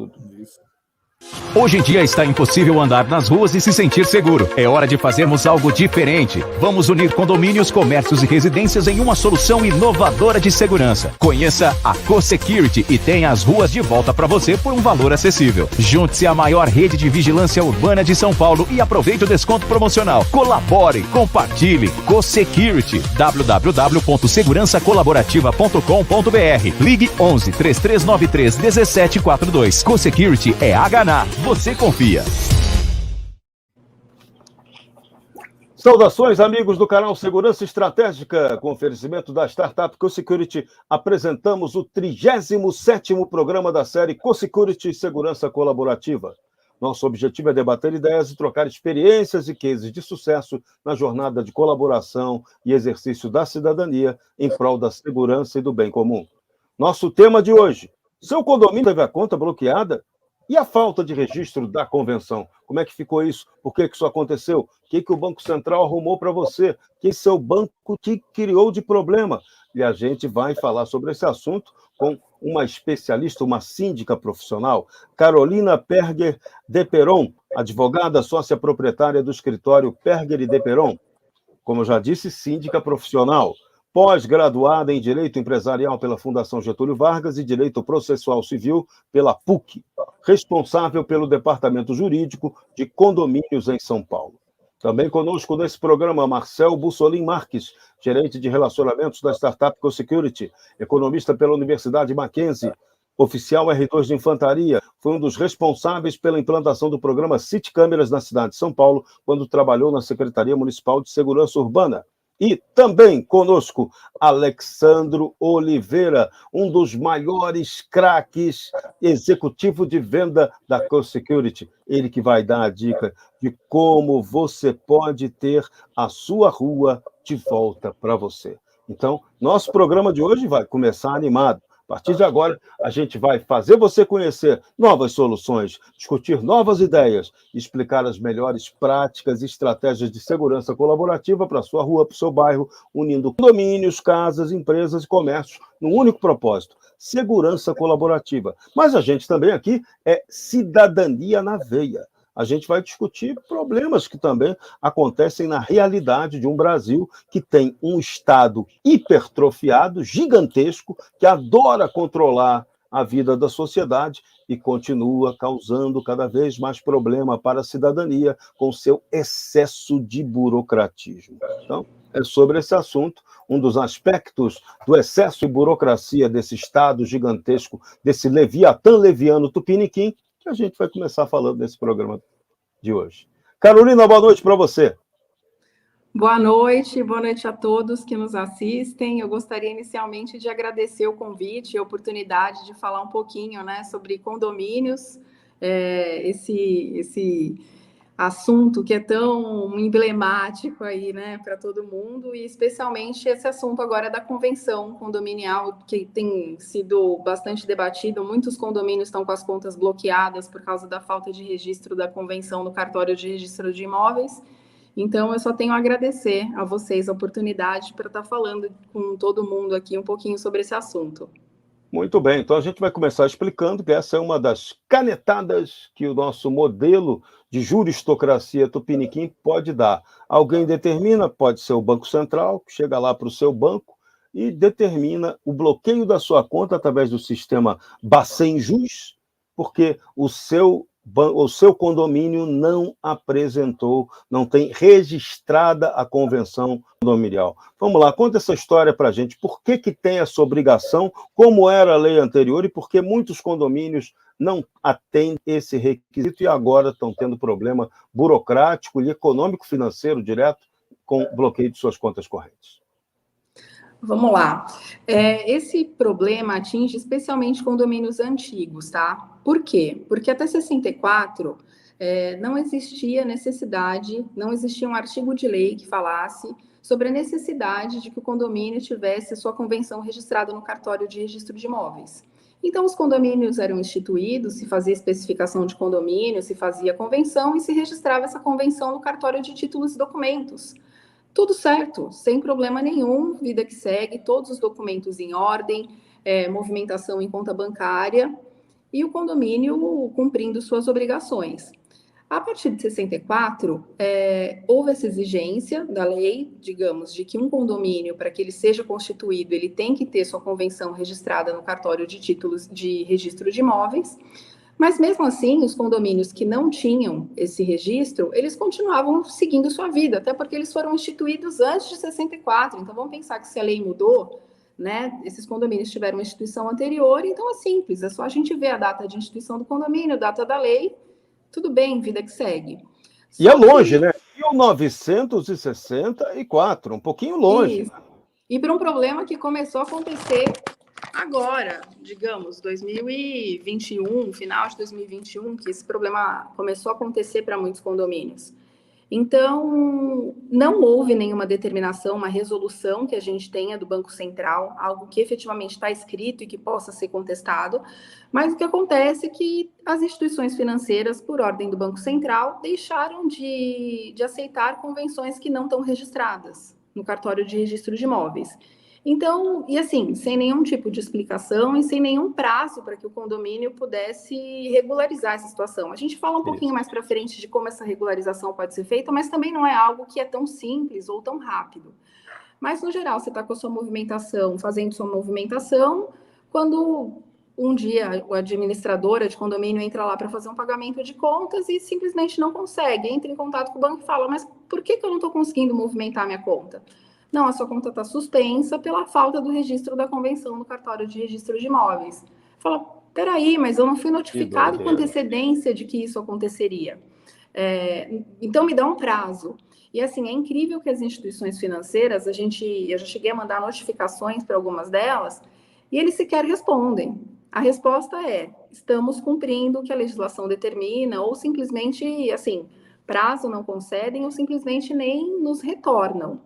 tudo. Isso. Hoje em dia está impossível andar nas ruas e se sentir seguro. É hora de fazermos algo diferente. Vamos unir condomínios, comércios e residências em uma solução inovadora de segurança. Conheça a CoSecurity e tenha as ruas de volta para você por um valor acessível. Junte-se à maior rede de vigilância urbana de São Paulo e aproveite o desconto promocional. Colabore, compartilhe. CoSecurity. www.segurançacolaborativa.com.br. Ligue 11 3393 1742. CoSecurity é HNA. Você confia. Saudações, amigos do canal Segurança Estratégica. Com oferecimento da startup CoSecurity, apresentamos o 37º programa da série CoSecurity Segurança Colaborativa. Nosso objetivo é debater ideias e trocar experiências e cases de sucesso na jornada de colaboração e exercício da cidadania em prol da segurança e do bem comum. Nosso tema de hoje: seu condomínio teve a conta bloqueada? E a falta de registro da convenção? Como é que ficou isso? Por que isso aconteceu? O que o Banco Central arrumou para você? O que seu banco te criou de problema? E a gente vai falar sobre esse assunto com uma especialista, uma síndica profissional, Carolina Perger de Peron, advogada sócia proprietária do escritório Perger e de Peron. Como eu já disse, síndica profissional. Pós-graduada em Direito Empresarial pela Fundação Getúlio Vargas e Direito Processual Civil pela PUC, responsável pelo Departamento Jurídico de Condomínios em São Paulo. Também conosco nesse programa, Marcel Bussolin Marques, gerente de relacionamentos da startup CoSecurity, economista pela Universidade Mackenzie, oficial R2 de Infantaria, foi um dos responsáveis pela implantação do programa City Câmeras na cidade de São Paulo, quando trabalhou na Secretaria Municipal de Segurança Urbana. E também conosco, Alexandro Oliveira, um dos maiores craques executivo de venda da CoSecurity. Ele que vai dar a dica de como você pode ter a sua rua de volta para você. Então, nosso programa de hoje vai começar animado. A partir de agora, a gente vai fazer você conhecer novas soluções, discutir novas ideias, explicar as melhores práticas e estratégias de segurança colaborativa para a sua rua, para o seu bairro, unindo condomínios, casas, empresas e comércios num único propósito: segurança colaborativa. Mas a gente também aqui é cidadania na veia. A gente vai discutir problemas que também acontecem na realidade de um Brasil que tem um Estado hipertrofiado, gigantesco, que adora controlar a vida da sociedade e continua causando cada vez mais problema para a cidadania com seu excesso de burocratismo. Então, é sobre esse assunto, um dos aspectos do excesso de burocracia desse Estado gigantesco, desse Leviatã leviano tupiniquim, que a gente vai começar falando nesse programa de hoje. Carolina, boa noite para você. Boa noite a todos que nos assistem. Eu gostaria inicialmente de agradecer o convite e a oportunidade de falar um pouquinho, né, sobre condomínios, esse assunto que é tão emblemático aí, né, para todo mundo, e especialmente esse assunto agora da convenção condominial, que tem sido bastante debatido. Muitos condomínios estão com as contas bloqueadas por causa da falta de registro da convenção no cartório de registro de imóveis. Então, eu só tenho a agradecer a vocês a oportunidade para estar falando com todo mundo aqui um pouquinho sobre esse assunto. Muito bem, então a gente vai começar explicando que essa é uma das canetadas que o nosso modelo de juristocracia tupiniquim pode dar. Alguém determina, pode ser o Banco Central, que chega lá para o seu banco e determina o bloqueio da sua conta através do sistema Bacen Jus, porque o seu condomínio não apresentou, não tem registrada a convenção condominial. Vamos lá, conta essa história para a gente. Por que tem essa obrigação, como era a lei anterior, e por que muitos condomínios não atendem esse requisito e agora estão tendo problema burocrático e econômico-financeiro direto com bloqueio de suas contas correntes? Vamos lá. Esse problema atinge especialmente condomínios antigos, tá? Por quê? Porque até 64 não existia necessidade, não existia um artigo de lei que falasse sobre a necessidade de que o condomínio tivesse sua convenção registrada no cartório de registro de imóveis. Então, os condomínios eram instituídos, se fazia especificação de condomínio, se fazia convenção e se registrava essa convenção no cartório de títulos e documentos. Tudo certo, sem problema nenhum, vida que segue, todos os documentos em ordem, movimentação em conta bancária. e o condomínio cumprindo suas obrigações. A partir de 64, houve essa exigência da lei, digamos, de que um condomínio, para que ele seja constituído, ele tem que ter sua convenção registrada no cartório de títulos de registro de imóveis, mas mesmo assim, os condomínios que não tinham esse registro, eles continuavam seguindo sua vida, até porque eles foram instituídos antes de 64. Então, vamos pensar que se a lei mudou, né, esses condomínios tiveram uma instituição anterior, então é simples, é só a gente ver a data de instituição do condomínio, data da lei, tudo bem, vida que segue. E é longe, né? 1964, um pouquinho longe. Isso. E para um problema que começou a acontecer agora, digamos, 2021, final de 2021, que esse problema começou a acontecer para muitos condomínios. Então, não houve nenhuma determinação, uma resolução que a gente tenha do Banco Central, algo que efetivamente está escrito e que possa ser contestado, mas o que acontece é que as instituições financeiras, por ordem do Banco Central, deixaram de aceitar convenções que não estão registradas no cartório de registro de imóveis. Então, e assim, sem nenhum tipo de explicação e sem nenhum prazo para que o condomínio pudesse regularizar essa situação. A gente fala um pouquinho mais para frente de como essa regularização pode ser feita, mas também não é algo que é tão simples ou tão rápido. Mas, no geral, você está com a sua movimentação, fazendo sua movimentação, quando um dia a administradora de condomínio entra lá para fazer um pagamento de contas e simplesmente não consegue, entra em contato com o banco e fala, mas por que eu não estou conseguindo movimentar minha conta? Não, a sua conta está suspensa pela falta do registro da convenção no cartório de registro de imóveis. Fala, peraí, mas eu não fui notificado com antecedência de que isso aconteceria. Então, me dá um prazo. E, assim, é incrível que as instituições financeiras, eu já cheguei a mandar notificações para algumas delas, e eles sequer respondem. A resposta é, estamos cumprindo o que a legislação determina, ou simplesmente, assim, prazo não concedem, ou simplesmente nem nos retornam.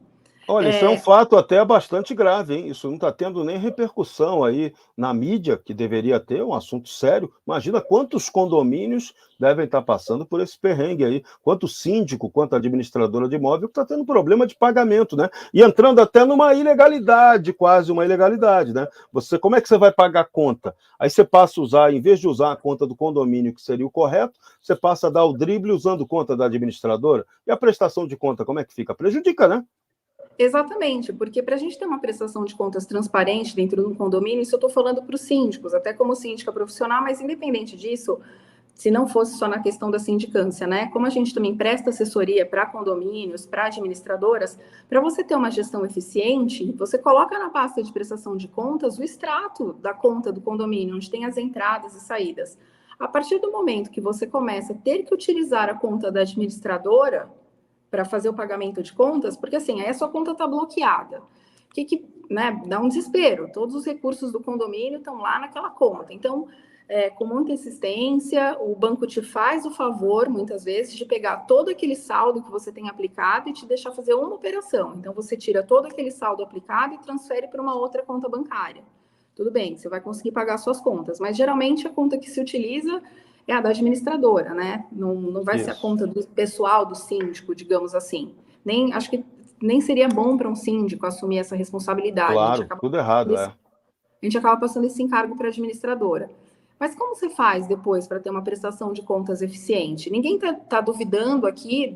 Olha, isso é um fato até bastante grave, hein? Isso não está tendo nem repercussão aí na mídia, que deveria ter, um assunto sério. Imagina quantos condomínios devem estar passando por esse perrengue aí, quanto síndico, quanto administradora de imóvel que está tendo problema de pagamento, né? E entrando até numa ilegalidade, quase uma ilegalidade, né? Como é que você vai pagar a conta? Aí você passa a usar, em vez de usar a conta do condomínio, que seria o correto, você passa a dar o drible usando conta da administradora. E a prestação de conta, como é que fica? Prejudica, né? Exatamente, porque para a gente ter uma prestação de contas transparente dentro de um condomínio, isso eu estou falando para os síndicos, até como síndica profissional, mas independente disso, se não fosse só na questão da sindicância, né? Como a gente também presta assessoria para condomínios, para administradoras, para você ter uma gestão eficiente, você coloca na pasta de prestação de contas o extrato da conta do condomínio, onde tem as entradas e saídas. A partir do momento que você começa a ter que utilizar a conta da administradora para fazer o pagamento de contas, porque assim, aí a sua conta está bloqueada. Né, dá um desespero. Todos os recursos do condomínio estão lá naquela conta. Então, com muita insistência, o banco te faz o favor, muitas vezes, de pegar todo aquele saldo que você tem aplicado e te deixar fazer uma operação. Então, você tira todo aquele saldo aplicado e transfere para uma outra conta bancária. Tudo bem, você vai conseguir pagar suas contas, mas geralmente a conta que se utiliza é a da administradora, né? Não vai ser a conta do pessoal do síndico, digamos assim. Acho que nem seria bom para um síndico assumir essa responsabilidade. Claro, tudo errado, A gente acaba passando esse encargo para a administradora. Mas como você faz depois para ter uma prestação de contas eficiente? Ninguém está duvidando aqui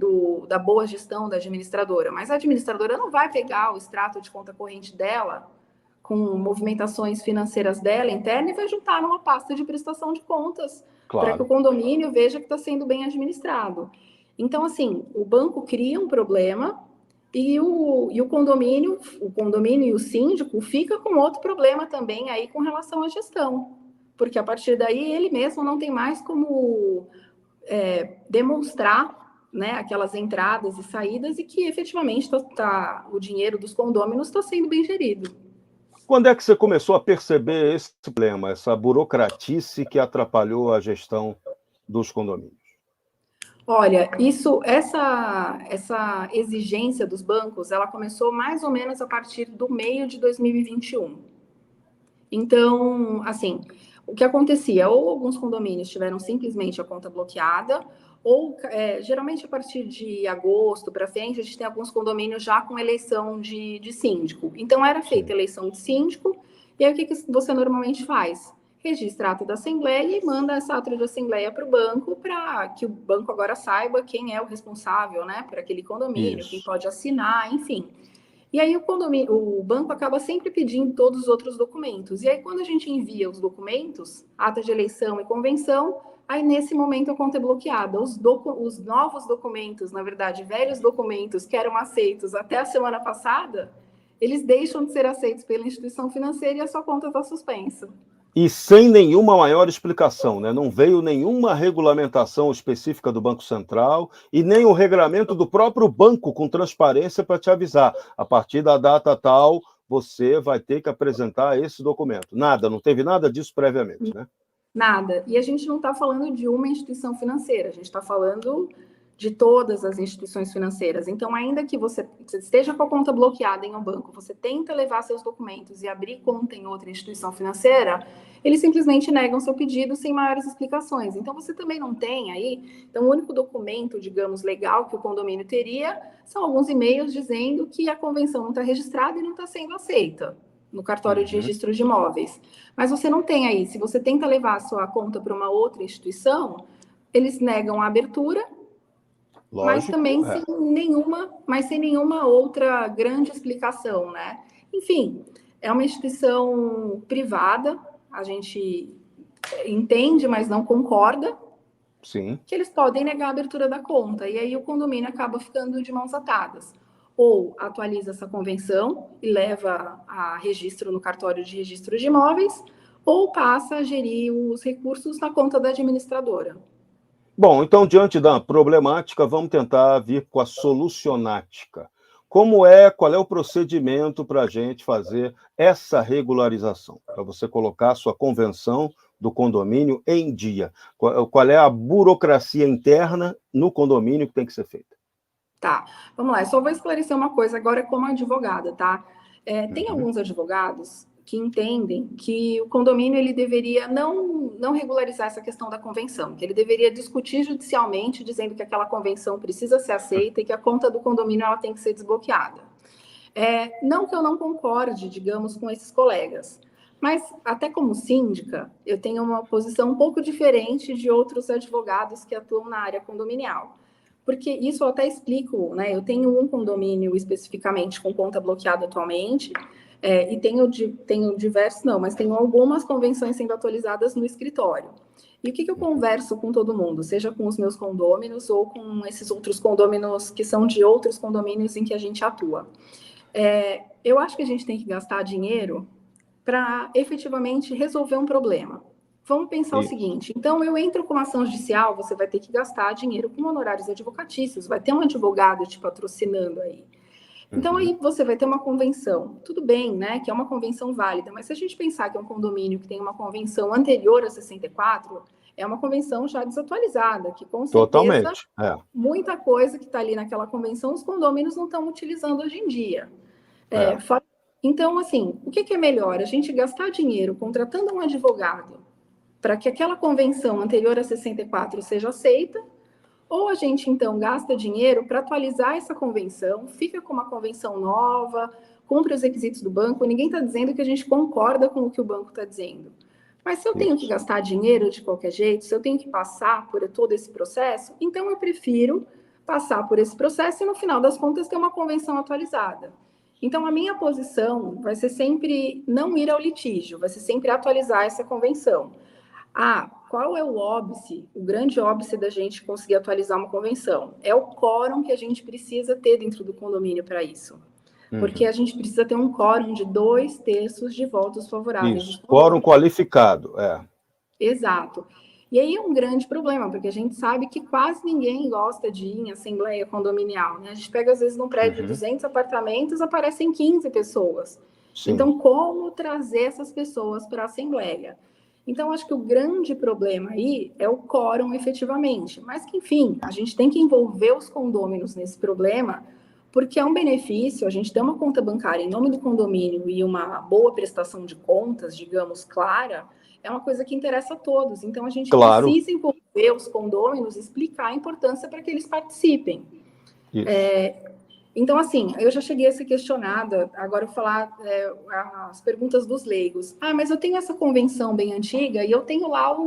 da boa gestão da administradora, mas a administradora não vai pegar o extrato de conta corrente dela com movimentações financeiras dela interna e vai juntar numa pasta de prestação de contas, para que o condomínio veja que está sendo bem administrado. Então, assim, o banco cria um problema e o condomínio e o síndico fica com outro problema também aí com relação à gestão, porque a partir daí ele mesmo não tem mais como demonstrar, né, aquelas entradas e saídas e que efetivamente o dinheiro dos condôminos está sendo bem gerido. Quando é que você começou a perceber esse problema, essa burocratice que atrapalhou a gestão dos condomínios? Olha, essa exigência dos bancos, ela começou mais ou menos a partir do meio de 2021. Então, assim, o que acontecia? Ou alguns condomínios tiveram simplesmente a conta bloqueada, ou geralmente a partir de agosto para frente, a gente tem alguns condomínios já com eleição de síndico. Então, era feita eleição de síndico, e aí o que você normalmente faz? registra a ata da assembleia e manda essa ata de assembleia para o banco, para que o banco agora saiba quem é o responsável, né, por aquele condomínio, quem pode assinar, enfim. E aí o banco acaba sempre pedindo todos os outros documentos. E aí, quando a gente envia os documentos, ata de eleição e convenção, aí nesse momento a conta é bloqueada. Os novos documentos, na verdade, velhos documentos que eram aceitos até a semana passada, eles deixam de ser aceitos pela instituição financeira e a sua conta está suspensa. E sem nenhuma maior explicação, né? Não veio nenhuma regulamentação específica do Banco Central e nem o regramento do próprio banco com transparência para te avisar. A partir da data tal, você vai ter que apresentar esse documento. Nada, não teve nada disso previamente, né? Nada. E a gente não está falando de uma instituição financeira, a gente está falando de todas as instituições financeiras. Então, ainda que você esteja com a conta bloqueada em um banco, você tenta levar seus documentos e abrir conta em outra instituição financeira, eles simplesmente negam seu pedido sem maiores explicações. Então, você também não tem aí... Então, o único documento, digamos, legal que o condomínio teria são alguns e-mails dizendo que a convenção não está registrada e não está sendo aceita no cartório de registro de imóveis. Mas você não tem aí. Se você tenta levar a sua conta para uma outra instituição, eles negam a abertura, lógico, mas também sem nenhuma outra grande explicação, né? Enfim, é uma instituição privada, a gente entende, mas não concorda. Sim. Que eles podem negar a abertura da conta, e aí o condomínio acaba ficando de mãos atadas. Ou atualiza essa convenção e leva a registro no cartório de registro de imóveis, ou passa a gerir os recursos na conta da administradora. Bom, então, diante da problemática, vamos tentar vir com a solucionática. Qual é o procedimento para a gente fazer essa regularização? Para você colocar a sua convenção do condomínio em dia. Qual é a burocracia interna no condomínio que tem que ser feita? Tá, vamos lá. Eu só vou esclarecer uma coisa agora como advogada, tá? Tem alguns advogados que entendem que o condomínio ele deveria não regularizar essa questão da convenção, que ele deveria discutir judicialmente, dizendo que aquela convenção precisa ser aceita e que a conta do condomínio ela tem que ser desbloqueada. Não que eu não concorde, digamos, com esses colegas, mas até como síndica, eu tenho uma posição um pouco diferente de outros advogados que atuam na área condominial. Porque isso eu até explico, né? Eu tenho um condomínio especificamente com conta bloqueada atualmente, e tenho diversos, não, mas tenho algumas convenções sendo atualizadas no escritório. E o que eu converso com todo mundo, seja com os meus condôminos ou com esses outros condôminos que são de outros condomínios em que a gente atua? Eu acho que a gente tem que gastar dinheiro para efetivamente resolver um problema. Vamos pensar o seguinte, então eu entro com uma ação judicial, você vai ter que gastar dinheiro com honorários advocatícios, vai ter um advogado te patrocinando aí. Então aí você vai ter uma convenção, tudo bem, né, que é uma convenção válida, mas se a gente pensar que é um condomínio que tem uma convenção anterior a 64, é uma convenção já desatualizada, que com certeza muita coisa que está ali naquela convenção os condôminos não estão utilizando hoje em dia. Então, assim, o que é melhor? A gente gastar dinheiro contratando um advogado para que aquela convenção anterior a 64 seja aceita, ou a gente, então, gasta dinheiro para atualizar essa convenção, fica com uma convenção nova, cumpre os requisitos do banco, ninguém está dizendo que a gente concorda com o que o banco está dizendo. Mas se eu tenho que gastar dinheiro de qualquer jeito, se eu tenho que passar por todo esse processo, então eu prefiro passar por esse processo e, no final das contas, ter uma convenção atualizada. Então, a minha posição vai ser sempre não ir ao litígio, vai ser sempre atualizar essa convenção. Qual é o óbice, o grande óbice da gente conseguir atualizar uma convenção? É o quórum que a gente precisa ter dentro do condomínio para isso. Porque a gente precisa ter um quórum de 2/3 de votos favoráveis. Isso, quórum qualificado, Exato. E aí é um grande problema, porque a gente sabe que quase ninguém gosta de ir em assembleia condominial, né? A gente pega, às vezes, num prédio de 200 apartamentos, aparecem 15 pessoas. Sim. Então, como trazer essas pessoas para a assembleia? Então, acho que o grande problema aí é o quórum, efetivamente. Mas que, enfim, a gente tem que envolver os condôminos nesse problema, porque é um benefício, a gente ter uma conta bancária em nome do condomínio e uma boa prestação de contas, digamos, clara, é uma coisa que interessa a todos. Então, a gente precisa envolver os condôminos, explicar a importância para que eles participem. Então, assim, eu já cheguei a ser questionada, agora eu vou falar as perguntas dos leigos. Ah, mas eu tenho essa convenção bem antiga e eu tenho lá,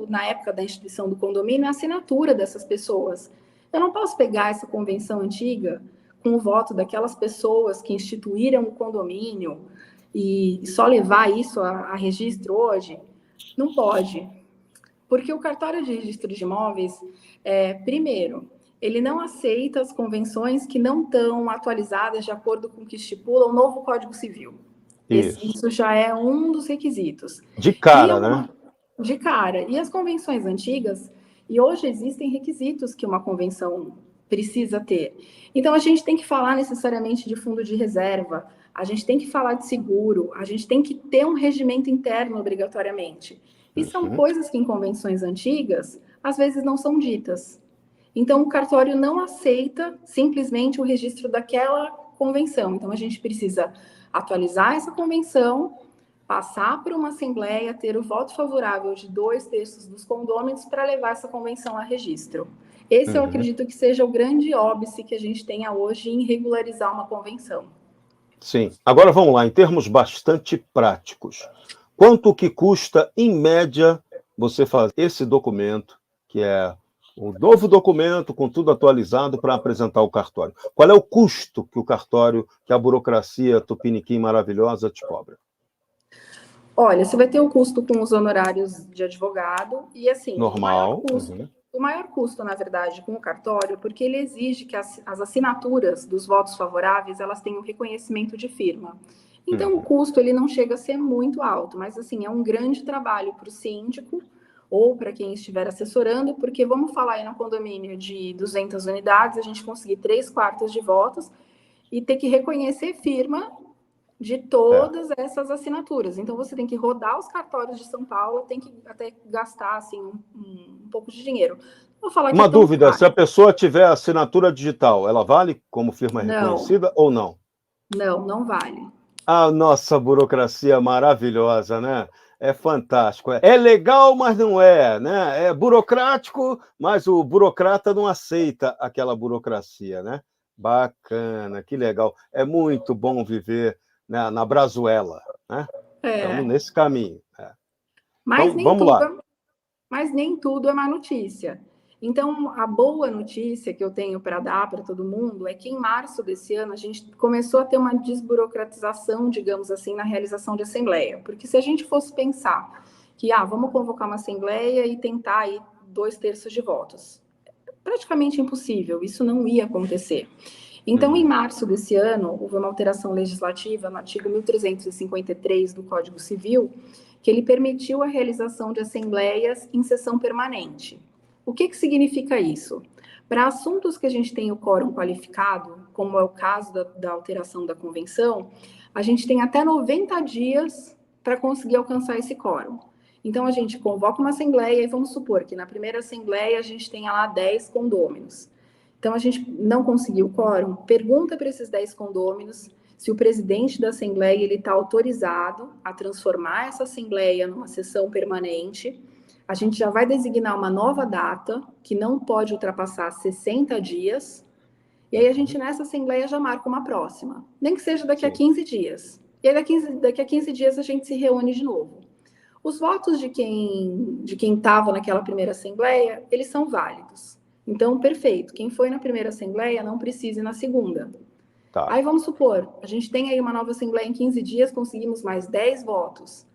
na época da instituição do condomínio, a assinatura dessas pessoas. Eu não posso pegar essa convenção antiga com o voto daquelas pessoas que instituíram o condomínio e só levar isso a registro hoje? Não pode. Porque o cartório de registro de imóveis, primeiro, ele não aceita as convenções que não estão atualizadas de acordo com o que estipula o novo Código Civil. Isso já é um dos requisitos. De cara, né? De cara. E as convenções antigas, e hoje existem requisitos que uma convenção precisa ter. Então, a gente tem que falar necessariamente de fundo de reserva, a gente tem que falar de seguro, a gente tem que ter um regimento interno obrigatoriamente. E são coisas que em convenções antigas, às vezes não são ditas. Então, o cartório não aceita simplesmente o registro daquela convenção. Então, a gente precisa atualizar essa convenção, passar por uma assembleia, ter o voto favorável de 2/3 dos condôminos para levar essa convenção a registro. Esse eu acredito que seja o grande óbice que a gente tenha hoje em regularizar uma convenção. Sim. Agora vamos lá, em termos bastante práticos. Quanto que custa, em média, você fazer esse documento, que é o novo documento com tudo atualizado para apresentar ao cartório? Qual é o custo que o cartório, que a burocracia tupiniquim maravilhosa te cobra? Olha, você vai ter o custo com os honorários de advogado e, assim, normal. O maior custo, na verdade, com o cartório, porque ele exige que as assinaturas dos votos favoráveis, elas tenham reconhecimento de firma. Então, o custo, ele não chega a ser muito alto, mas, assim, é um grande trabalho para o síndico ou para quem estiver assessorando, porque vamos falar aí no condomínio de 200 unidades, a gente conseguir 3/4 de votos e ter que reconhecer firma de todas essas assinaturas. Então, você tem que rodar os cartórios de São Paulo, tem que até gastar, assim, um pouco de dinheiro. Vou falar que Uma dúvida, caro. se a pessoa tiver assinatura digital, ela vale como firma reconhecida ou não? Não, não vale. A nossa burocracia maravilhosa, né? É fantástico. É legal, mas não é, né? É burocrático, mas o burocrata não aceita aquela burocracia, né? Bacana, que legal. É muito bom viver, né, na Brazuela, né? Estamos nesse caminho. Mas, então, vamos lá. Mas nem tudo é má notícia. Então, a boa notícia que eu tenho para dar para todo mundo é que em março desse ano a gente começou a ter uma desburocratização, digamos assim, na realização de assembleia. Porque se a gente fosse pensar que, vamos convocar uma assembleia e tentar aí 2/3 de votos, praticamente impossível, isso não ia acontecer. Então, em março desse ano, houve uma alteração legislativa no artigo 1353 do Código Civil, que ele permitiu a realização de assembleias em sessão permanente. O que significa isso? Para assuntos que a gente tem o quórum qualificado, como é o caso da alteração da convenção, a gente tem até 90 dias para conseguir alcançar esse quórum. Então, a gente convoca uma assembleia e vamos supor que na primeira assembleia a gente tenha lá 10 condôminos. Então, a gente não conseguiu o quórum, pergunta para esses 10 condôminos se o presidente da assembleia está autorizado a transformar essa assembleia numa sessão permanente. A gente já vai designar uma nova data, que não pode ultrapassar 60 dias, e aí a gente, nessa assembleia, já marca uma próxima, nem que seja daqui a 15 dias. E aí, daqui a 15 dias, a gente se reúne de novo. Os votos de quem estava naquela primeira assembleia, eles são válidos. Então, perfeito. Quem foi na primeira assembleia não precisa ir na segunda. Tá. Aí vamos supor, a gente tem aí uma nova assembleia em 15 dias, conseguimos mais 10 votos.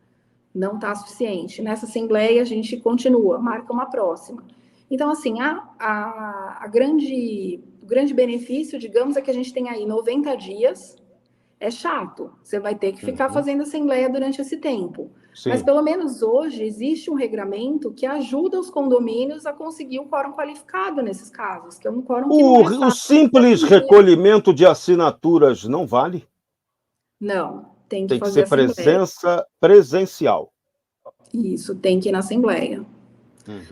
Não está suficiente. Nessa assembleia a gente continua, marca uma próxima. Então, assim, o grande benefício, digamos, é que a gente tem aí 90 dias. É chato, você vai ter que ficar fazendo assembleia durante esse tempo. Sim. Mas, pelo menos hoje, existe um regramento que ajuda os condomínios a conseguir o quórum qualificado nesses casos, que é um quórum que não é fácil. O simples recolhimento de assinaturas não vale? Não, tem que fazer ser presença presencial. Isso, tem que ir na assembleia.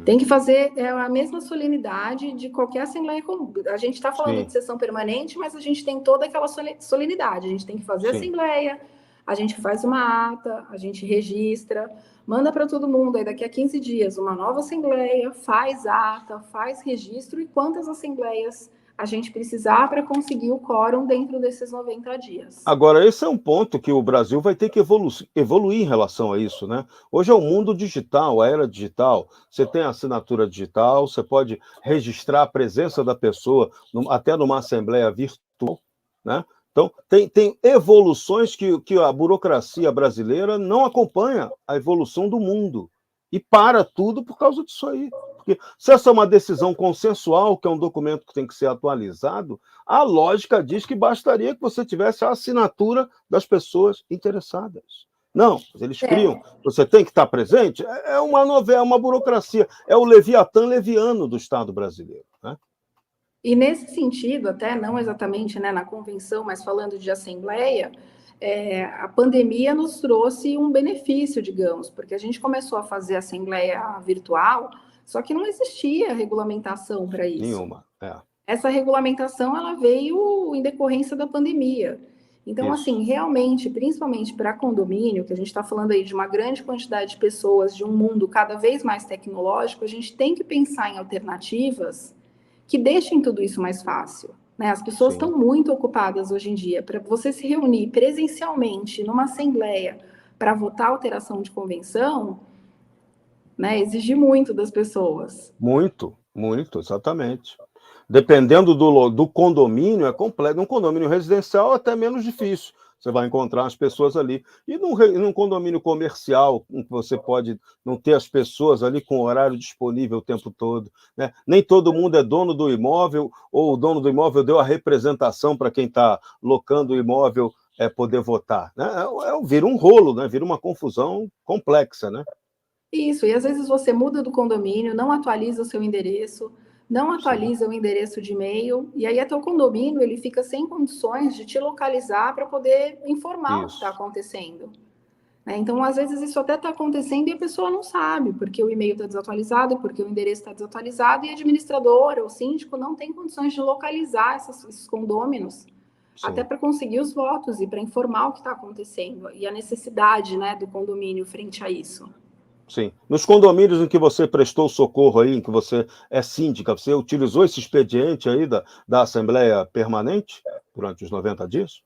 Tem que fazer a mesma solenidade de qualquer assembleia comum. A gente está falando de sessão permanente, mas a gente tem toda aquela solenidade. A gente tem que fazer assembleia, a gente faz uma ata, a gente registra, manda para todo mundo. Aí daqui a 15 dias, uma nova assembleia, faz ata, faz registro. E quantas assembleias a gente precisar para conseguir o quórum dentro desses 90 dias. Agora, esse é um ponto que o Brasil vai ter que evoluir em relação a isso, né? Hoje é o mundo digital, a era digital. Você tem a assinatura digital, você pode registrar a presença da pessoa até numa assembleia virtual, né? Então, tem evoluções que a burocracia brasileira não acompanha a evolução do mundo. E para tudo por causa disso aí. Porque se essa é uma decisão consensual, que é um documento que tem que ser atualizado, a lógica diz que bastaria que você tivesse a assinatura das pessoas interessadas. Não, eles criam. Você tem que estar presente. É uma novela, é uma burocracia. É o Leviatã leviano do Estado brasileiro, né? E nesse sentido, até não exatamente, né, na convenção, mas falando de assembleia, a pandemia nos trouxe um benefício, digamos, porque a gente começou a fazer assembleia virtual, só que não existia regulamentação para isso. Nenhuma. Essa regulamentação ela veio em decorrência da pandemia. Então, Isso. assim, realmente, principalmente para condomínio, que a gente está falando aí de uma grande quantidade de pessoas, de um mundo cada vez mais tecnológico, a gente tem que pensar em alternativas que deixem tudo isso mais fácil. Né? As pessoas estão muito ocupadas hoje em dia. Para você se reunir presencialmente numa assembleia para votar alteração de convenção, né, exige muito das pessoas. Muito, exatamente. Dependendo do condomínio, é completo. Num condomínio residencial é até menos difícil. Você vai encontrar as pessoas ali. E num condomínio comercial, em que você pode não ter as pessoas ali com o horário disponível o tempo todo, né? Nem todo mundo é dono do imóvel, ou o dono do imóvel deu a representação para quem está locando o imóvel poder votar, né? Vira um rolo, né? Vira uma confusão complexa, né? Isso, e às vezes você muda do condomínio, não atualiza o seu endereço, não atualiza o endereço de e-mail, e aí até o condomínio ele fica sem condições de te localizar para poder informar o que está acontecendo. Né? Então, às vezes, isso até está acontecendo e a pessoa não sabe, porque o e-mail está desatualizado, porque o endereço está desatualizado, e a administradora, o síndico, não tem condições de localizar esses condôminos, até para conseguir os votos e para informar o que está acontecendo, e a necessidade, né, do condomínio frente a isso. Sim. Nos condomínios em que você prestou socorro aí, em que você é síndica, você utilizou esse expediente aí da Assembleia Permanente durante os 90 dias?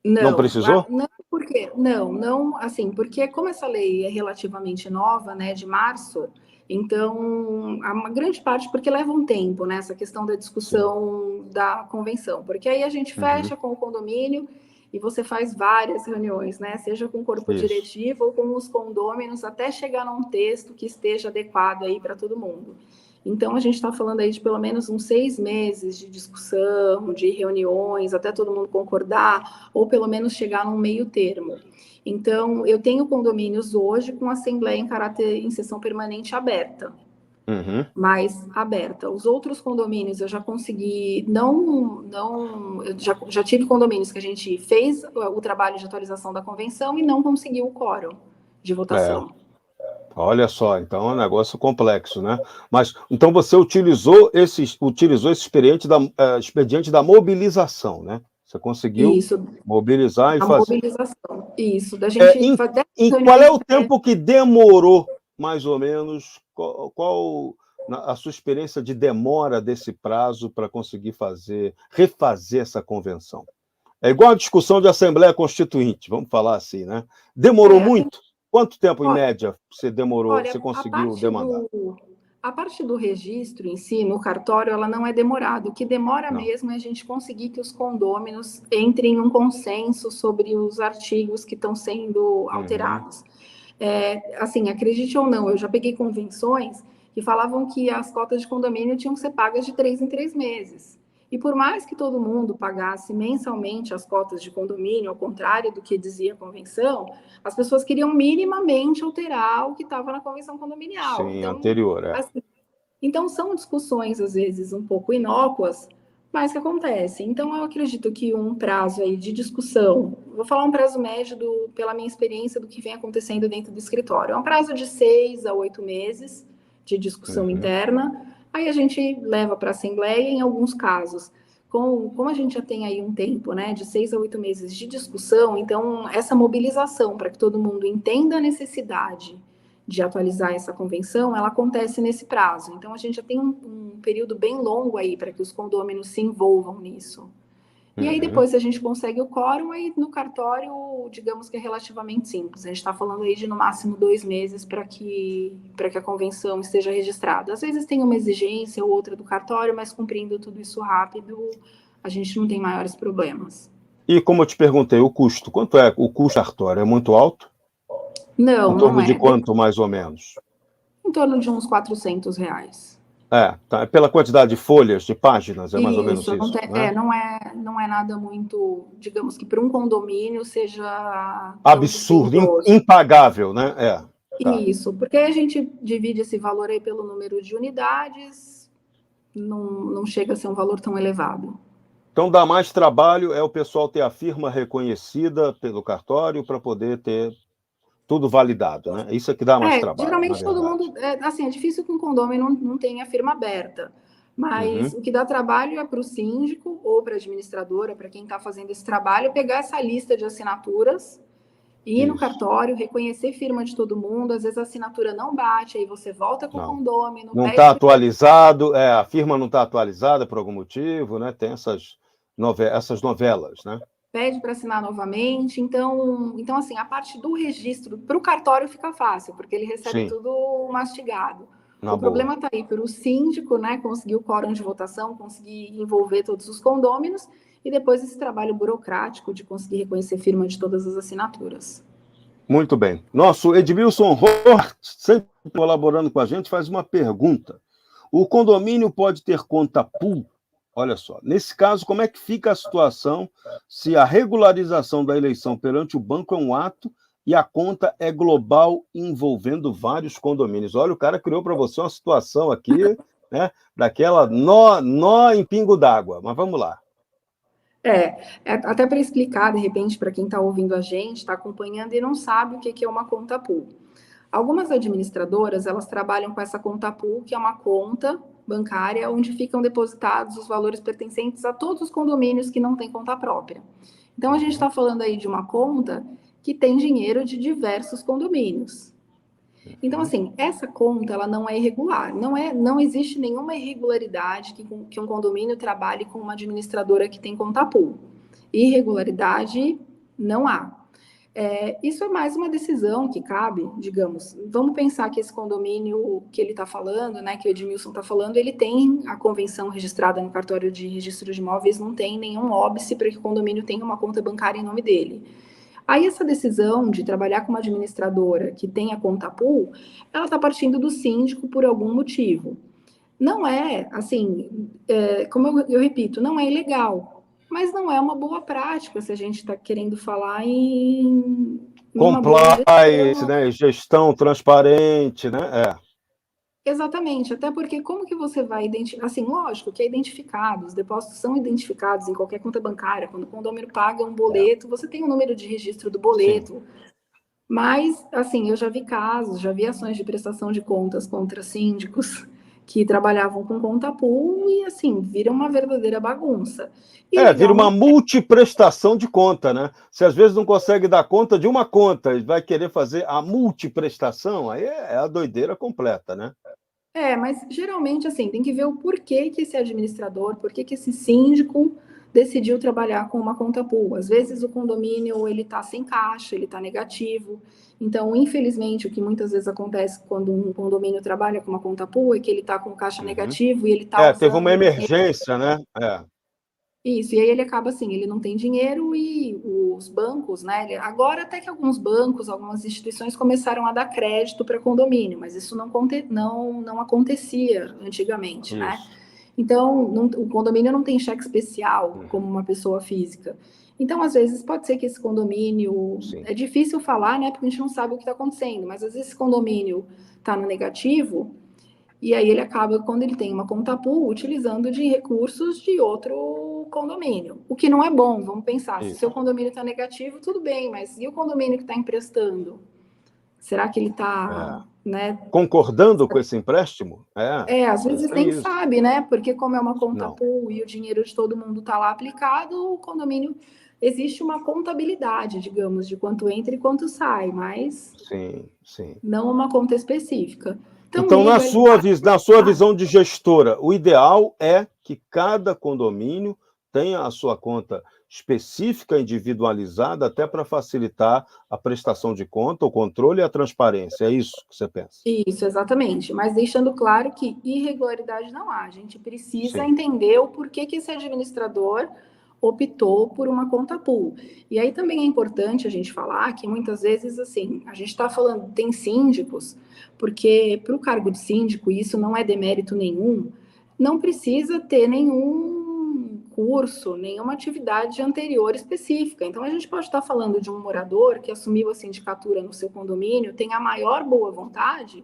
Não precisou? Não, porque não, assim, porque como essa lei é relativamente nova, né, de março, então a uma grande parte porque leva um tempo, né, essa questão da discussão da convenção, porque aí a gente fecha com o condomínio e você faz várias reuniões, né, seja com o corpo diretivo ou com os condôminos, até chegar num texto que esteja adequado aí para todo mundo. Então, a gente está falando aí de pelo menos uns 6 meses de discussão, de reuniões, até todo mundo concordar, ou pelo menos chegar num meio termo. Então, eu tenho condomínios hoje com assembleia em sessão permanente aberta. Mais aberta. Os outros condomínios eu já consegui, eu já tive condomínios que a gente fez o trabalho de atualização da convenção e não conseguiu o quórum de votação. Olha só, então é um negócio complexo, né? Mas então você utilizou esse expediente da mobilização, né? Você conseguiu mobilizar e fazer. Mobilização, isso. Da gente qual é o tempo que demorou, mais ou menos? Qual a sua experiência de demora desse prazo para conseguir refazer essa convenção? É igual a discussão de Assembleia Constituinte, vamos falar assim, né? Demorou muito? Quanto tempo, em média, você demorou, você conseguiu demandar? A parte do registro em si, no cartório, ela não é demorada. O que demora mesmo é a gente conseguir que os condôminos entrem em um consenso sobre os artigos que estão sendo alterados. Assim, acredite ou não, eu já peguei convenções que falavam que as cotas de condomínio tinham que ser pagas de 3 em 3 meses. E por mais que todo mundo pagasse mensalmente as cotas de condomínio, ao contrário do que dizia a convenção, as pessoas queriam minimamente alterar o que estava na convenção condominial. Sim, então, anterior, assim, então, são discussões, às vezes, um pouco inócuas, mas que acontecem. Então, eu acredito que um prazo aí de discussão, vou falar um prazo médio pela minha experiência do que vem acontecendo dentro do escritório, é um prazo de 6 a 8 meses de discussão interna. Aí a gente leva para a Assembleia, em alguns casos, como a gente já tem aí um tempo, né, de 6 a 8 meses de discussão, então essa mobilização para que todo mundo entenda a necessidade de atualizar essa convenção, ela acontece nesse prazo. Então, a gente já tem um período bem longo aí para que os condôminos se envolvam nisso. E aí, depois, a gente consegue o quórum, aí no cartório, digamos que é relativamente simples. A gente está falando aí de, no máximo, 2 meses para que a convenção esteja registrada. Às vezes tem uma exigência ou outra do cartório, mas cumprindo tudo isso rápido, a gente não tem maiores problemas. E como eu te perguntei, o custo, quanto é o custo cartório? É muito alto? Não, em torno não é. de quanto, mais ou menos? Em torno de uns R$400. Tá. Pela quantidade de folhas, de páginas, é mais ou menos Isso, isso, né? não é nada muito, digamos que para um condomínio seja absurdo, dispendioso. impagável, né? Tá. Isso, porque a gente divide esse valor aí pelo número de unidades, não chega a ser um valor tão elevado. Então, dá mais trabalho o pessoal ter a firma reconhecida pelo cartório para poder ter tudo validado, né? Isso é que dá mais trabalho, geralmente todo mundo, assim, é difícil que um condomínio não tenha a firma aberta, mas o que dá trabalho é para o síndico ou para a administradora, para quem está fazendo esse trabalho, pegar essa lista de assinaturas, ir no cartório, reconhecer firma de todo mundo, às vezes a assinatura não bate, aí você volta com o condômino. Não está atualizado, a firma não está atualizada por algum motivo, né? Tem essas novelas, né? Pede para assinar novamente. Então, assim, a parte do registro para o cartório fica fácil, porque ele recebe tudo mastigado. O problema está aí para o síndico, né, conseguir o quórum de votação, conseguir envolver todos os condôminos, e depois esse trabalho burocrático de conseguir reconhecer firma de todas as assinaturas. Muito bem. Nosso Edmilson Hort, sempre colaborando com a gente, faz uma pergunta. O condomínio pode ter conta pool? Olha só, nesse caso, como é que fica a situação se a regularização da eleição perante o banco é um ato e a conta é global envolvendo vários condomínios? Olha, o cara criou para você uma situação aqui, né, daquela nó em pingo d'água, mas vamos lá. Até para explicar, de repente, para quem está ouvindo a gente, está acompanhando e não sabe o que é uma conta pool. Algumas administradoras, elas trabalham com essa conta pool, que é uma conta bancária onde ficam depositados os valores pertencentes a todos os condomínios que não têm conta própria. Então, a gente está falando aí de uma conta que tem dinheiro de diversos condomínios. Então, assim, essa conta, ela não é irregular. Não existe nenhuma irregularidade que um condomínio trabalhe com uma administradora que tem conta pool. Irregularidade não há. Isso é mais uma decisão que cabe, digamos. Vamos pensar que esse condomínio que ele está falando, né, que o Edmilson está falando, ele tem a convenção registrada no cartório de registro de imóveis, não tem nenhum óbice para que o condomínio tenha uma conta bancária em nome dele. Aí essa decisão de trabalhar com uma administradora que tem a conta pool, ela está partindo do síndico por algum motivo. Não é, assim, como eu repito, não é ilegal. Mas não é uma boa prática se a gente está querendo falar em compliance, né? Gestão transparente, né? Exatamente, até porque como que você vai identificar? Assim, lógico que é identificado, os depósitos são identificados em qualquer conta bancária. Quando o condomínio paga um boleto, você tem o número de registro do boleto. Sim. Mas, assim, eu já vi casos, já vi ações de prestação de contas contra síndicos que trabalhavam com conta pool e, assim, vira uma verdadeira bagunça. Vira uma multiprestação de conta, né? Se às vezes não consegue dar conta de uma conta e vai querer fazer a multiprestação, aí é a doideira completa, né? Mas geralmente, assim, tem que ver o porquê que esse administrador, porquê que esse síndico decidiu trabalhar com uma conta pool. Às vezes o condomínio, ele tá sem caixa, ele tá negativo. Então, infelizmente, o que muitas vezes acontece quando um condomínio trabalha com uma conta pool é que ele tá com caixa negativo e ele tá teve uma emergência, né? Isso, e aí ele acaba assim, ele não tem dinheiro e os bancos, né? Agora até que alguns bancos, algumas instituições começaram a dar crédito para condomínio, mas isso não acontecia antigamente, né? Então, o condomínio não tem cheque especial como uma pessoa física. Então, às vezes, pode ser que esse condomínio... É difícil falar, né? Porque a gente não sabe o que está acontecendo, mas às vezes esse condomínio está no negativo e aí ele acaba, quando ele tem uma conta pool, utilizando de recursos de outro condomínio. O que não é bom, vamos pensar. Se o seu condomínio está negativo, tudo bem, mas e o condomínio que está emprestando? Será que ele está... Né? Concordando com esse empréstimo? Às vezes nem sabe, né? Porque como é uma conta pool e o dinheiro de todo mundo está lá aplicado, o condomínio existe uma contabilidade, digamos, de quanto entra e quanto sai, mas sim. não uma conta específica. Então, na sua visão de gestora, o ideal é que cada condomínio tenha a sua conta específica, individualizada, até para facilitar a prestação de conta, o controle e a transparência. É isso que você pensa? Isso, exatamente. Mas deixando claro que irregularidade não há. A gente precisa Sim. entender o porquê que esse administrador optou por uma conta pool. E aí também é importante a gente falar que muitas vezes, assim, a gente está falando, tem síndicos, porque para o cargo de síndico, e isso não é demérito nenhum, não precisa ter nenhum curso, nenhuma atividade anterior específica. Então, a gente pode estar falando de um morador que assumiu a sindicatura no seu condomínio, tem a maior boa vontade,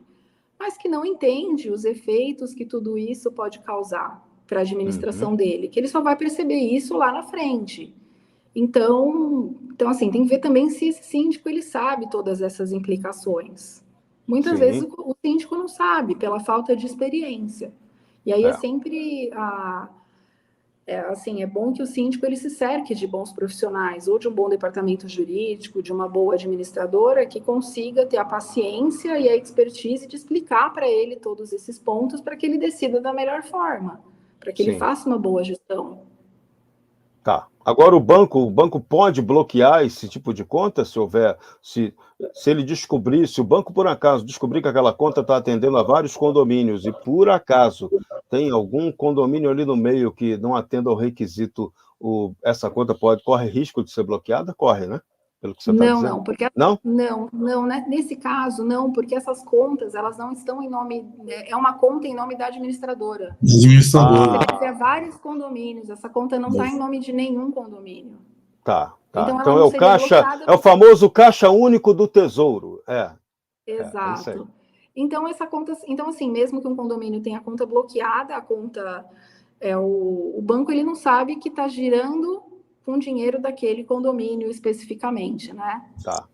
mas que não entende os efeitos que tudo isso pode causar para a administração dele, que ele só vai perceber isso lá na frente. Então, assim, tem que ver também se esse síndico ele sabe todas essas implicações. Muitas vezes o síndico não sabe, pela falta de experiência. E aí é sempre assim, é bom que o síndico ele se cerque de bons profissionais, ou de um bom departamento jurídico, de uma boa administradora, que consiga ter a paciência e a expertise de explicar para ele todos esses pontos para que ele decida da melhor forma, para que ele faça uma boa gestão. Tá. Agora, o banco pode bloquear esse tipo de conta se houver, se ele descobrir, se o banco, por acaso, descobrir que aquela conta está atendendo a vários condomínios e, por acaso, tem algum condomínio ali no meio que não atenda ao requisito, essa conta corre risco de ser bloqueada? Corre, né? Pelo que você está dizendo. Não, porque não, né? Nesse caso, não, porque essas contas, elas não estão em nome, é uma conta em nome da administradora. Você vários condomínios, essa conta não está em nome de nenhum condomínio. Tá. Então é o caixa, é o famoso caixa único do tesouro. Exato. Então essa conta, então assim, mesmo que um condomínio tenha a conta bloqueada, a conta o banco ele não sabe que está girando com dinheiro daquele condomínio especificamente, né? Tá.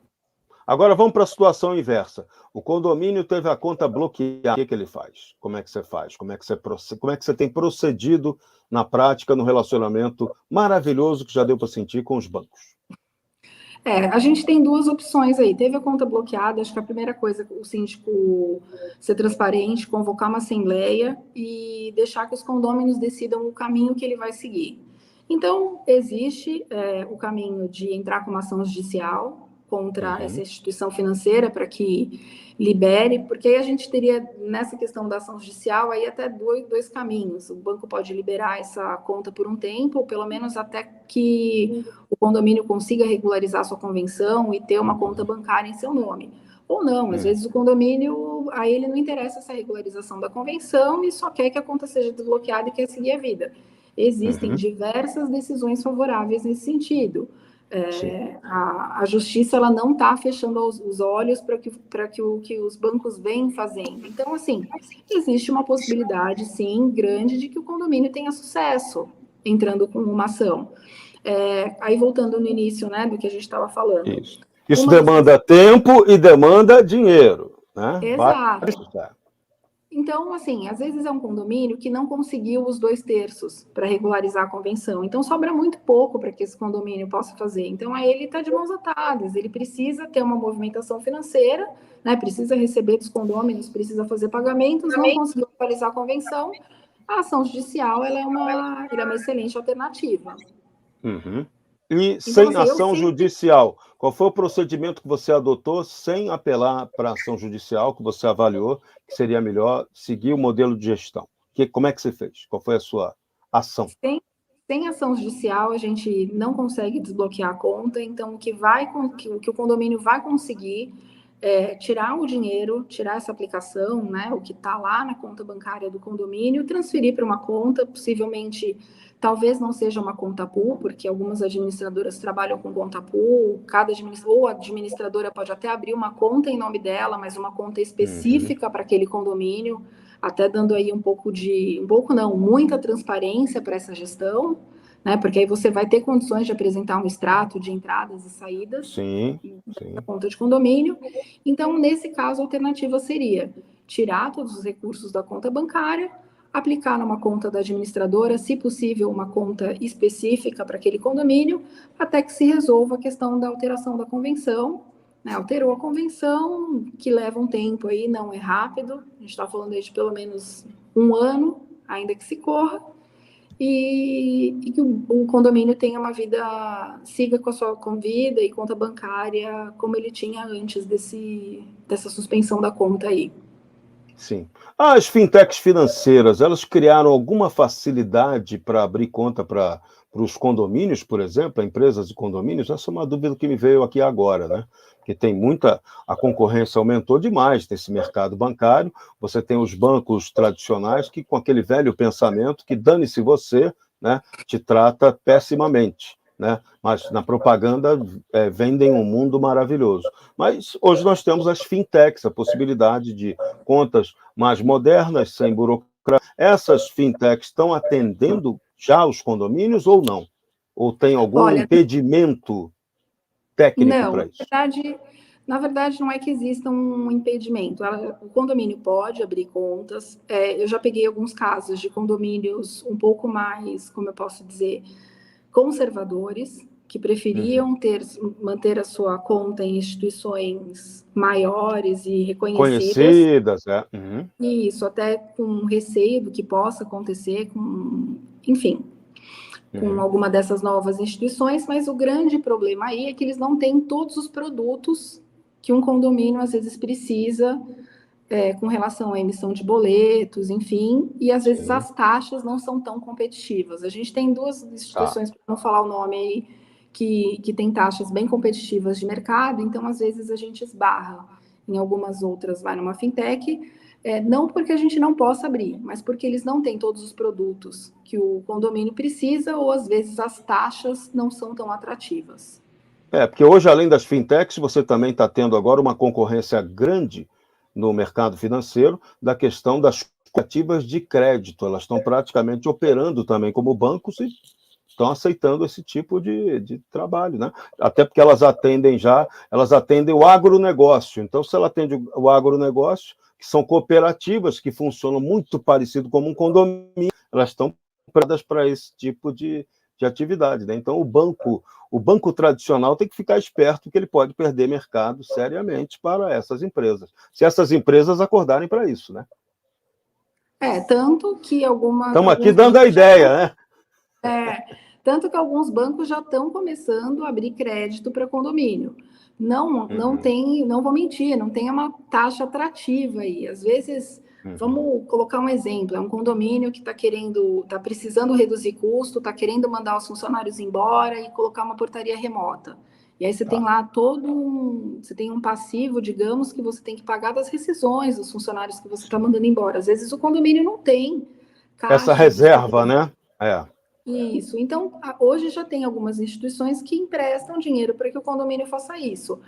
Agora vamos para a situação inversa. O condomínio teve a conta bloqueada. O que ele faz? Como é que você faz? Como é que você tem procedido na prática no relacionamento maravilhoso que já deu para sentir com os bancos? A gente tem duas opções aí. Teve a conta bloqueada, acho que a primeira coisa, o síndico ser transparente, convocar uma assembleia e deixar que os condôminos decidam o caminho que ele vai seguir. Então, existe o caminho de entrar com uma ação judicial contra essa instituição financeira para que libere, porque aí a gente teria, nessa questão da ação judicial, aí até dois caminhos. O banco pode liberar essa conta por um tempo, ou pelo menos até que o condomínio consiga regularizar sua convenção e ter uma conta bancária em seu nome. Ou não, às vezes o condomínio, a ele não interessa essa regularização da convenção e só quer que a conta seja desbloqueada e quer seguir a vida. Existem diversas decisões favoráveis nesse sentido. A justiça ela não está fechando os olhos para que os bancos vêm fazendo. Então, assim, existe uma possibilidade, sim, grande de que o condomínio tenha sucesso entrando com uma ação. Aí, voltando no início, né, do que a gente estava falando. Isso demanda tempo e demanda dinheiro, né? Exato. Então, assim, às vezes é um condomínio que não conseguiu os 2/3 para regularizar a convenção. Então, sobra muito pouco para que esse condomínio possa fazer. Então, aí ele está de mãos atadas. Ele precisa ter uma movimentação financeira, né? Precisa receber dos condôminos, precisa fazer pagamentos, não conseguiu regularizar a convenção. A ação judicial ela é uma excelente alternativa. E sem ação judicial, qual foi o procedimento que você adotou sem apelar para a ação judicial, que você avaliou que seria melhor seguir o modelo de gestão? Como é que você fez? Qual foi a sua ação? Sem ação judicial, a gente não consegue desbloquear a conta, então o que o condomínio vai conseguir é tirar o dinheiro, tirar essa aplicação, né, o que está lá na conta bancária do condomínio, transferir para uma conta, possivelmente. Talvez não seja uma conta pool, porque algumas administradoras trabalham com conta pool, ou a administradora pode até abrir uma conta em nome dela, mas uma conta específica para aquele condomínio, até dando aí muita transparência para essa gestão, né? Porque aí você vai ter condições de apresentar um extrato de entradas e saídas da conta de condomínio. Então, nesse caso, a alternativa seria tirar todos os recursos da conta bancária, aplicar numa conta da administradora, se possível, uma conta específica para aquele condomínio, até que se resolva a questão da alteração da convenção, né? Alterou a convenção, que leva um tempo aí, não é rápido, a gente está falando aí de pelo menos 1 ano, ainda que se corra, e que o condomínio tenha uma vida, siga com a sua vida e conta bancária como ele tinha antes dessa suspensão da conta aí. Sim. As fintechs financeiras, elas criaram alguma facilidade para abrir conta para os condomínios, por exemplo, empresas de condomínios? Essa é uma dúvida que me veio aqui agora, né? Porque tem muita, a concorrência aumentou demais nesse mercado bancário. Você tem os bancos tradicionais que, com aquele velho pensamento que dane-se você, né, te trata pessimamente, né? Mas na propaganda vendem um mundo maravilhoso. Mas hoje nós temos as fintechs, a possibilidade de contas mais modernas, sem burocracia. Essas fintechs estão atendendo já os condomínios ou não? Ou tem algum Olha, impedimento técnico para não, isso? na verdade, não é que exista um impedimento. O condomínio pode abrir contas. Eu já peguei alguns casos de condomínios um pouco mais, como eu posso dizer, conservadores, que preferiam manter a sua conta em instituições maiores e reconhecidas. Conhecidas, E isso, até com receio do que possa acontecer, enfim, com alguma dessas novas instituições, mas o grande problema aí é que eles não têm todos os produtos que um condomínio às vezes precisa, com relação à emissão de boletos, enfim, e às vezes as taxas não são tão competitivas. A gente tem 2 instituições, para não falar o nome aí, que tem taxas bem competitivas de mercado, então às vezes a gente esbarra em algumas outras, vai numa fintech, não porque a gente não possa abrir, mas porque eles não têm todos os produtos que o condomínio precisa, ou às vezes as taxas não são tão atrativas. Porque hoje, além das fintechs, você também está tendo agora uma concorrência grande no mercado financeiro da questão das cooperativas de crédito. Elas estão praticamente operando também como bancos e estão aceitando esse tipo de trabalho, né? Até porque elas atendem o agronegócio. Então, se ela atende o agronegócio, que são cooperativas que funcionam muito parecido como um condomínio, elas estão preparadas para esse tipo de atividade, né? Então, o banco tradicional tem que ficar esperto que ele pode perder mercado seriamente para essas empresas. Se essas empresas acordarem para isso, né? Tanto que Estamos aqui dando a ideia, né? Tanto que alguns bancos já estão começando a abrir crédito para condomínio. Não vou mentir, não tem uma taxa atrativa aí. Às vezes, vamos colocar um exemplo, é um condomínio que está precisando reduzir custo, está querendo mandar os funcionários embora e colocar uma portaria remota. E aí você tem lá você tem um passivo, digamos, que você tem que pagar das rescisões dos funcionários que você está mandando embora. Às vezes o condomínio não tem caixa. Essa reserva, né? Isso. Então, hoje já tem algumas instituições que emprestam dinheiro para que o condomínio faça isso.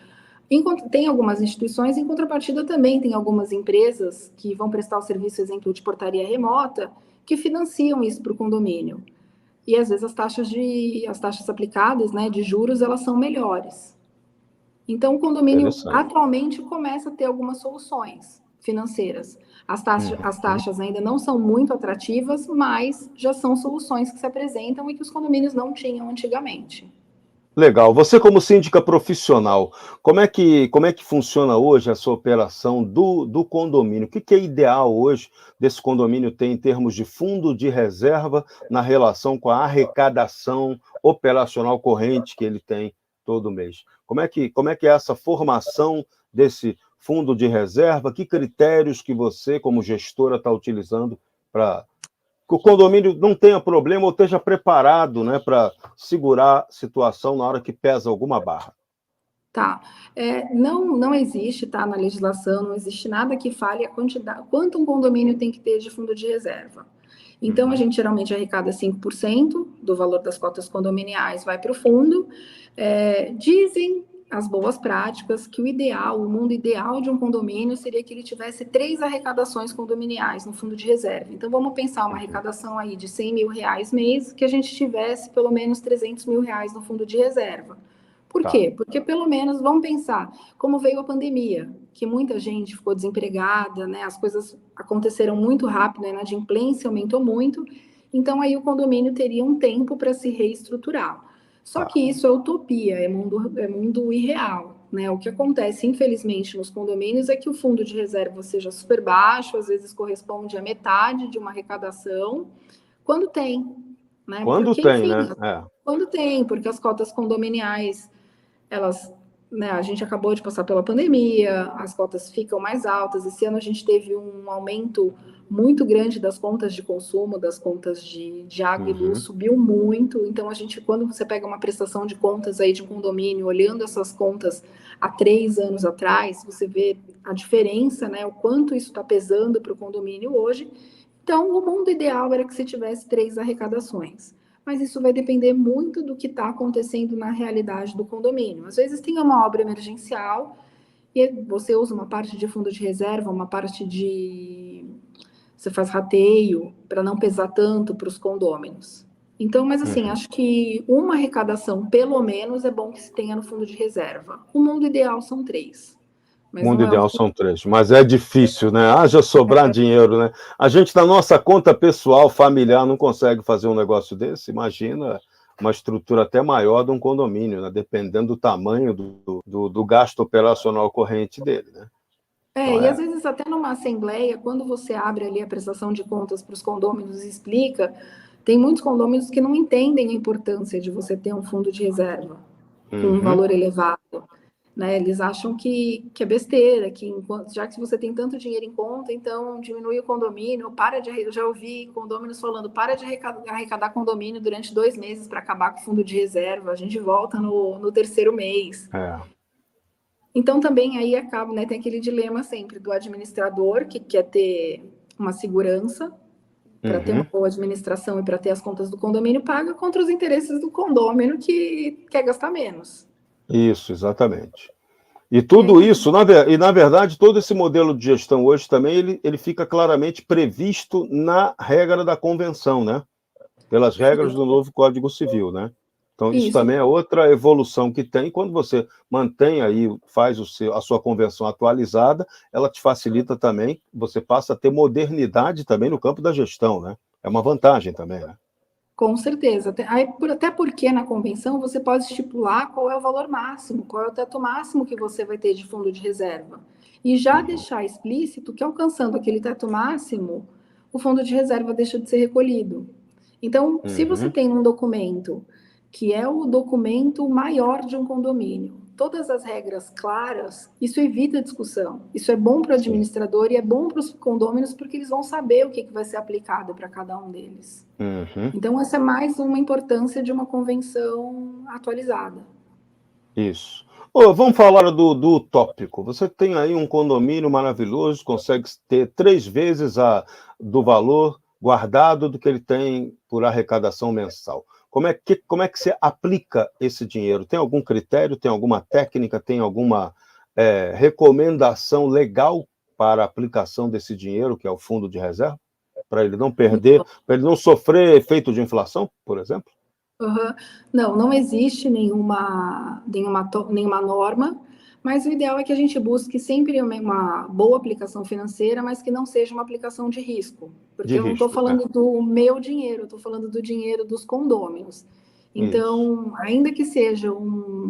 Tem algumas instituições, em contrapartida também tem algumas empresas que vão prestar o serviço, exemplo, de portaria remota, que financiam isso para o condomínio. E às vezes as taxas aplicadas, né, de juros, elas são melhores. Então, o condomínio atualmente começa a ter algumas soluções financeiras. As taxas ainda não são muito atrativas, mas já são soluções que se apresentam e que os condomínios não tinham antigamente. Legal. Você, como síndica profissional, como é que funciona hoje essa operação do condomínio? O que é ideal hoje desse condomínio ter em termos de fundo de reserva na relação com a arrecadação operacional corrente que ele tem todo mês? Como é que é essa formação desse fundo de reserva? Que critérios que você, como gestora, está utilizando para que o condomínio não tenha problema ou esteja preparado, né, para segurar a situação na hora que pesa alguma barra? Não existe, na legislação, não existe nada que fale a quantidade, quanto um condomínio tem que ter de fundo de reserva. Então, a gente geralmente arrecada 5% do valor das cotas condominiais, vai para o fundo. Dizem as boas práticas que o mundo ideal de um condomínio seria que ele tivesse 3 arrecadações condominiais no fundo de reserva. Então, vamos pensar uma arrecadação aí de R$100 mil mês, que a gente tivesse pelo menos R$300 mil no fundo de reserva. Por quê? Porque pelo menos, vamos pensar, como veio a pandemia, que muita gente ficou desempregada, né? aconteceram muito rápido, a inadimplência aumentou muito, então aí o condomínio teria um tempo para se reestruturar. Só que isso é utopia, é mundo irreal, né? O que acontece, infelizmente, nos condomínios é que o fundo de reserva seja super baixo, às vezes corresponde a metade de uma arrecadação, quando tem, né? Quando Porque, tem, enfim, né? quando tem, porque as cotas condominiais, elas, né, a gente acabou de passar pela pandemia, as cotas ficam mais altas. Esse ano a gente teve um aumento muito grande das contas de consumo, das contas de água e luz, subiu muito. Então, quando você pega uma prestação de contas aí de um condomínio, olhando essas contas há 3 anos atrás, você vê a diferença, né, o quanto isso está pesando para o condomínio hoje. Então, o mundo ideal era que se tivesse 3 arrecadações. Mas isso vai depender muito do que está acontecendo na realidade do condomínio. Às vezes tem uma obra emergencial e você usa uma parte de fundo de reserva, uma parte de... Você faz rateio para não pesar tanto para os condôminos. Então, mas assim, acho que uma arrecadação, pelo menos, é bom que se tenha no fundo de reserva. O mundo ideal são 3. Mas Mundo não é o ideal que... são 3, mas é difícil, né? Haja sobrar dinheiro, né? A gente, na nossa conta pessoal, familiar, não consegue fazer um negócio desse. Imagina uma estrutura até maior de um condomínio, né? Dependendo do tamanho do gasto operacional corrente dele, né? E às vezes até numa assembleia, quando você abre ali a prestação de contas para os condôminos e explica, tem muitos condôminos que não entendem a importância de você ter um fundo de reserva com um valor elevado. Né? Eles acham que é besteira, já que você tem tanto dinheiro em conta, então diminui o condomínio, eu já ouvi condôminos falando, para de arrecadar condomínio durante 2 meses para acabar com o fundo de reserva, a gente volta no terceiro mês. Então também aí acaba, né, tem aquele dilema sempre do administrador que quer ter uma segurança para ter uma boa administração e para ter as contas do condomínio paga contra os interesses do condômino que quer gastar menos. Isso, exatamente. E tudo isso, na verdade, todo esse modelo de gestão hoje também, ele fica claramente previsto na regra da convenção, né? Pelas regras do novo Código Civil, né? Então, isso também é outra evolução que tem. Quando você mantém aí, faz a sua convenção atualizada, ela te facilita também, você passa a ter modernidade também no campo da gestão, né? É uma vantagem também, né? Com certeza. Até porque na convenção você pode estipular qual é o valor máximo, qual é o teto máximo que você vai ter de fundo de reserva. E já deixar explícito que, alcançando aquele teto máximo, o fundo de reserva deixa de ser recolhido. Então, se você tem um documento que é o documento maior de um condomínio, todas as regras claras, isso evita discussão. Isso é bom para o administrador e é bom para os condôminos, porque eles vão saber o que vai ser aplicado para cada um deles. Então, essa é mais uma importância de uma convenção atualizada. Isso. Vamos falar do utópico. Você tem aí um condomínio maravilhoso, consegue ter 3 vezes do valor guardado do que ele tem por arrecadação mensal. Como é que você aplica esse dinheiro? Tem algum critério, tem alguma técnica, tem alguma recomendação legal para a aplicação desse dinheiro, que é o fundo de reserva? Para ele não perder, para ele não sofrer efeito de inflação, por exemplo? Não existe nenhuma norma, mas o ideal é que a gente busque sempre uma boa aplicação financeira, mas que não seja uma aplicação de risco. Porque eu não estou falando do meu dinheiro, eu estou falando do dinheiro dos condôminos. Então, ainda que seja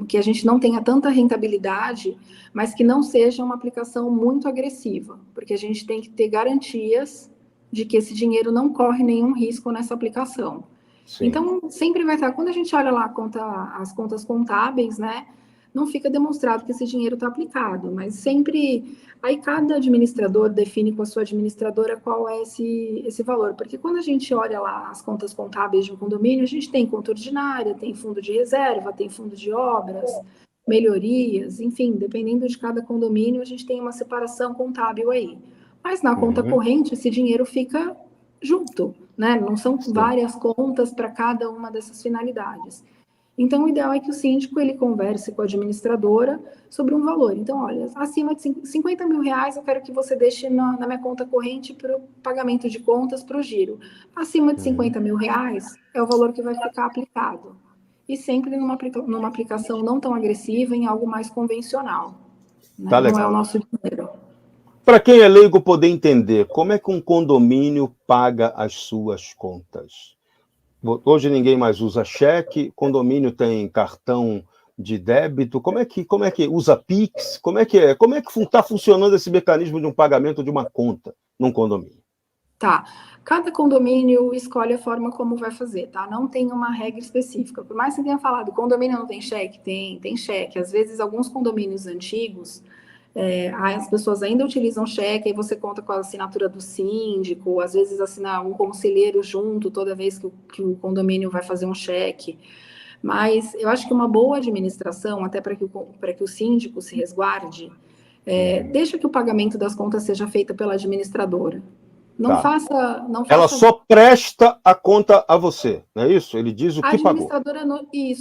que a gente não tenha tanta rentabilidade, mas que não seja uma aplicação muito agressiva, porque a gente tem que ter garantias de que esse dinheiro não corre nenhum risco nessa aplicação. Sim. Então, sempre vai estar, quando a gente olha lá as contas contábeis, né, não fica demonstrado que esse dinheiro está aplicado, mas sempre, aí cada administrador define com a sua administradora qual é esse valor, porque quando a gente olha lá as contas contábeis de um condomínio, a gente tem conta ordinária, tem fundo de reserva, tem fundo de obras, melhorias, enfim, dependendo de cada condomínio, a gente tem uma separação contábil aí. Mas na conta corrente, esse dinheiro fica junto, né? Não são várias contas para cada uma dessas finalidades. Então, o ideal é que o síndico ele converse com a administradora sobre um valor. Então, olha, acima de 50 mil reais eu quero que você deixe na minha conta corrente para o pagamento de contas, para o giro. Acima de 50 mil reais é o valor que vai ficar aplicado. E sempre numa aplicação não tão agressiva, em algo mais convencional. Né? Tá legal. Não é o nosso dinheiro. Para quem é leigo poder entender, como é que um condomínio paga as suas contas? Hoje ninguém mais usa cheque, condomínio tem cartão de débito, como é que usa Pix? Como é que está funcionando esse mecanismo de um pagamento de uma conta num condomínio? Tá. Cada condomínio escolhe a forma como vai fazer, tá? Não tem uma regra específica. Por mais que você tenha falado, condomínio não tem cheque? Tem cheque. Às vezes, alguns condomínios antigos, as pessoas ainda utilizam cheque, aí você conta com a assinatura do síndico, às vezes assinar um conselheiro junto toda vez que o condomínio vai fazer um cheque. Mas eu acho que uma boa administração, até para que o síndico se resguarde, deixa que o pagamento das contas seja feito pela administradora. Não Tá. faça. Ela só presta a conta a você, não é isso? Ele diz o A que pagou. a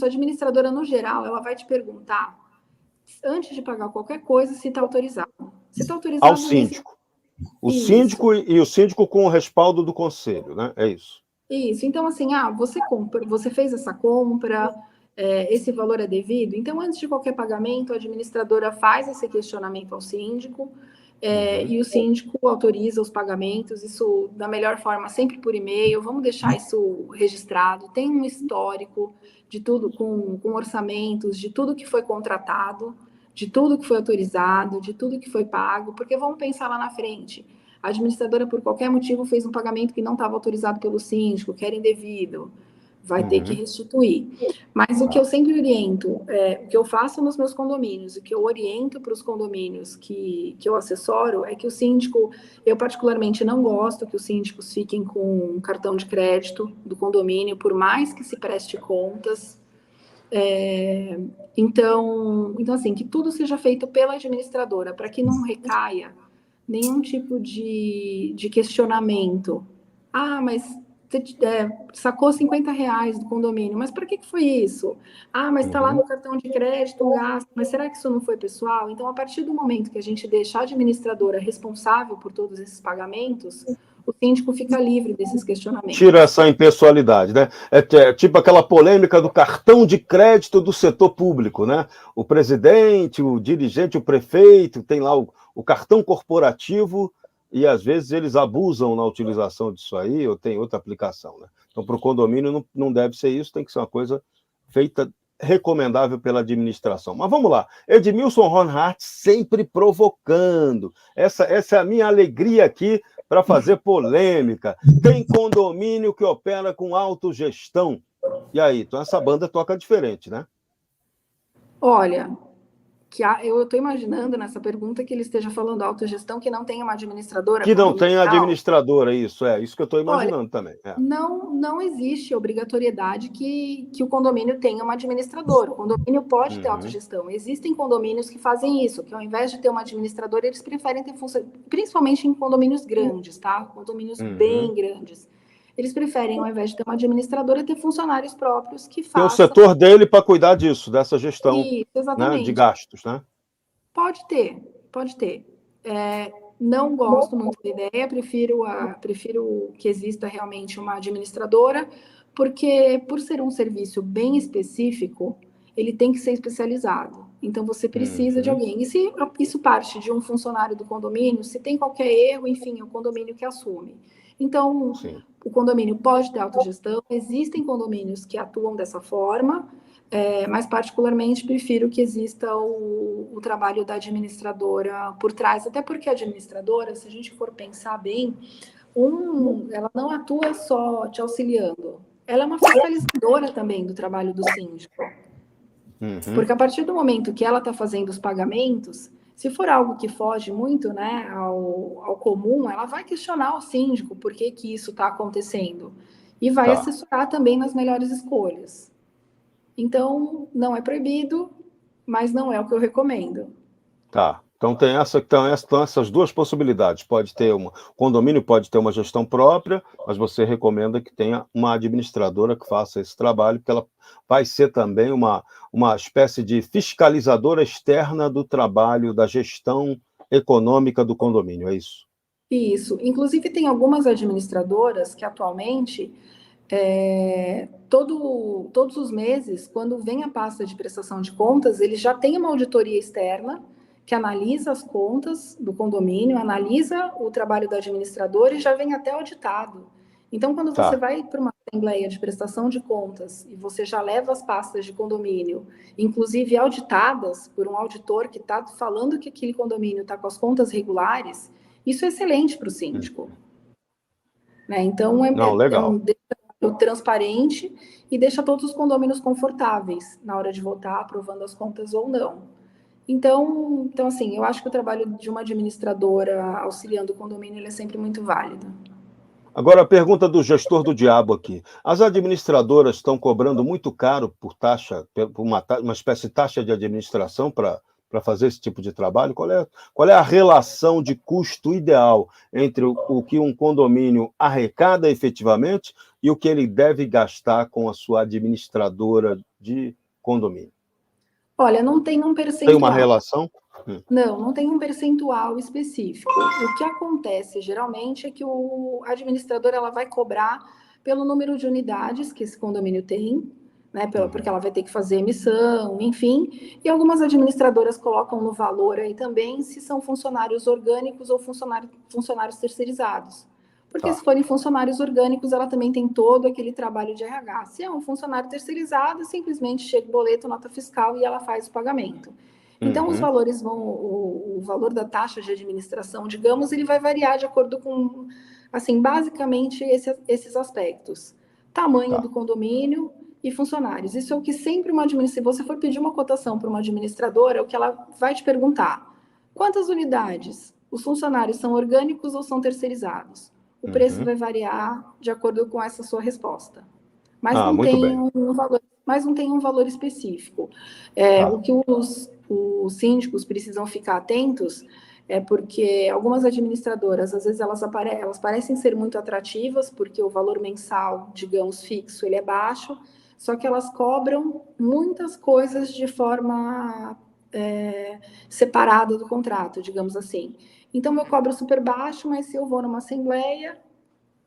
administradora, no geral, ela vai te perguntar, antes de pagar qualquer coisa, se está autorizado. Se está autorizado... Ao síndico. O síndico e o síndico com o respaldo do conselho, né? É isso. Isso. Então, assim, você fez essa compra, esse valor é devido? Então, antes de qualquer pagamento, a administradora faz esse questionamento ao síndico, e o síndico autoriza os pagamentos, isso da melhor forma, sempre por e-mail. Vamos deixar isso registrado. Tem um histórico de tudo, com orçamentos, de tudo que foi contratado, de tudo que foi autorizado, de tudo que foi pago, porque vamos pensar lá na frente. A administradora, por qualquer motivo, fez um pagamento que não estava autorizado pelo síndico, que era indevido, vai ter que restituir. Mas o que eu sempre oriento, o que eu faço nos meus condomínios, o que eu oriento para os condomínios que eu assessoro, é que o síndico, eu particularmente não gosto que os síndicos fiquem com um cartão de crédito do condomínio, por mais que se preste contas. Então, assim, que tudo seja feito pela administradora, para que não recaia nenhum tipo de questionamento. Ah, mas você sacou R$ 50 do condomínio, mas para que foi isso? Ah, mas está lá no cartão de crédito um gasto, mas será que isso não foi pessoal? Então, a partir do momento que a gente deixa a administradora responsável por todos esses pagamentos, o síndico fica livre desses questionamentos. Tira essa impessoalidade, né? Tipo aquela polêmica do cartão de crédito do setor público, né? O presidente, o dirigente, o prefeito, tem lá o cartão corporativo e às vezes eles abusam na utilização disso aí, ou tem outra aplicação, né? Então, para o condomínio não deve ser isso, tem que ser uma coisa feita, recomendável pela administração. Mas vamos lá, Edmilson Ronhardt sempre provocando. Essa é a minha alegria aqui para fazer polêmica. Tem condomínio que opera com autogestão. E aí? Então essa banda toca diferente, né? Olha, eu estou imaginando nessa pergunta que ele esteja falando autogestão, que não tenha uma administradora. Que não tenha administradora, isso que eu estou imaginando. Olha, também. Não existe obrigatoriedade que o condomínio tenha uma administradora. O condomínio pode ter autogestão. Existem condomínios que fazem isso, que ao invés de ter uma administradora, eles preferem ter função, principalmente em condomínios grandes, tá? Condomínios bem grandes. Eles preferem, ao invés de ter uma administradora, ter funcionários próprios que façam... Tem o setor dele para cuidar disso, dessa gestão, isso, né, de gastos, né? Pode ter. Não gosto muito da ideia, prefiro que exista realmente uma administradora, porque por ser um serviço bem específico, ele tem que ser especializado. Então, você precisa de alguém. E se isso parte de um funcionário do condomínio, se tem qualquer erro, enfim, é o condomínio que assume. Então, o condomínio pode ter autogestão, existem condomínios que atuam dessa forma, mas particularmente prefiro que exista o trabalho da administradora por trás, até porque a administradora, se a gente for pensar bem, ela não atua só te auxiliando, ela é uma fiscalizadora também do trabalho do síndico. Porque a partir do momento que ela está fazendo os pagamentos, se for algo que foge muito, né, ao comum, ela vai questionar o síndico por que isso está acontecendo e vai assessorar também nas melhores escolhas. Então, não é proibido, mas não é o que eu recomendo. Tá. Então tem essas duas possibilidades. O condomínio pode ter uma gestão própria, mas você recomenda que tenha uma administradora que faça esse trabalho, porque ela vai ser também uma espécie de fiscalizadora externa do trabalho, da gestão econômica do condomínio, é isso? Isso. Inclusive, tem algumas administradoras que atualmente... todos os meses, quando vem a pasta de prestação de contas, eles já têm uma auditoria externa que analisa as contas do condomínio, analisa o trabalho do administrador e já vem até auditado. Então, quando você vai para uma assembleia de prestação de contas e você já leva as pastas de condomínio, inclusive auditadas por um auditor que está falando que aquele condomínio está com as contas regulares, isso é excelente para o síndico. Né? Então, legal. Transparente e deixa todos os condôminos confortáveis na hora de votar, aprovando as contas ou não. Então assim, eu acho que o trabalho de uma administradora auxiliando o condomínio ele é sempre muito válido. Agora, a pergunta do gestor do diabo aqui. As administradoras estão cobrando muito caro por taxa, por uma espécie de taxa de administração para fazer esse tipo de trabalho? Qual é a relação de custo ideal entre o que um condomínio arrecada efetivamente e o que ele deve gastar com a sua administradora de condomínio? Olha, não tem um percentual. Tem uma relação? Não tem um percentual específico. O que acontece, geralmente, é que a administradora ela vai cobrar pelo número de unidades que esse condomínio tem, né? Porque ela vai ter que fazer emissão, enfim. E algumas administradoras colocam no valor aí também se são funcionários orgânicos ou funcionários terceirizados. Porque se forem funcionários orgânicos, ela também tem todo aquele trabalho de RH. Se é um funcionário terceirizado, simplesmente chega o boleto, nota fiscal e ela faz o pagamento. Então, os valores o valor da taxa de administração, digamos, ele vai variar de acordo com, assim, basicamente esses aspectos. Tamanho do condomínio e funcionários. Isso é o que sempre se você for pedir uma cotação para uma administradora, o que ela vai te perguntar: quantas unidades? Os funcionários são orgânicos ou são terceirizados? O preço vai variar de acordo com essa sua resposta. Mas não tem um valor específico. O que os síndicos precisam ficar atentos é porque algumas administradoras, às vezes, elas parecem ser muito atrativas, porque o valor mensal, digamos, fixo, ele é baixo, só que elas cobram muitas coisas de forma separada do contrato, digamos assim. Então, eu cobro super baixo, mas se eu vou numa assembleia,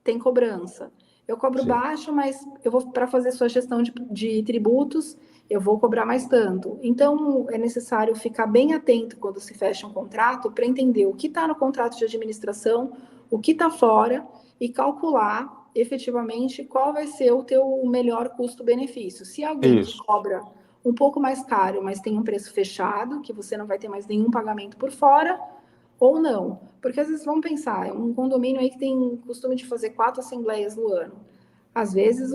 tem cobrança. Eu cobro baixo, mas eu vou para fazer sua gestão de tributos, eu vou cobrar mais tanto. Então, é necessário ficar bem atento quando se fecha um contrato para entender o que está no contrato de administração, o que está fora e calcular efetivamente qual vai ser o teu melhor custo-benefício. Se alguém te cobra um pouco mais caro, mas tem um preço fechado, que você não vai ter mais nenhum pagamento por fora, ou não. Porque às vezes vamos pensar, é um condomínio aí que tem costume de fazer 4 assembleias no ano. Às vezes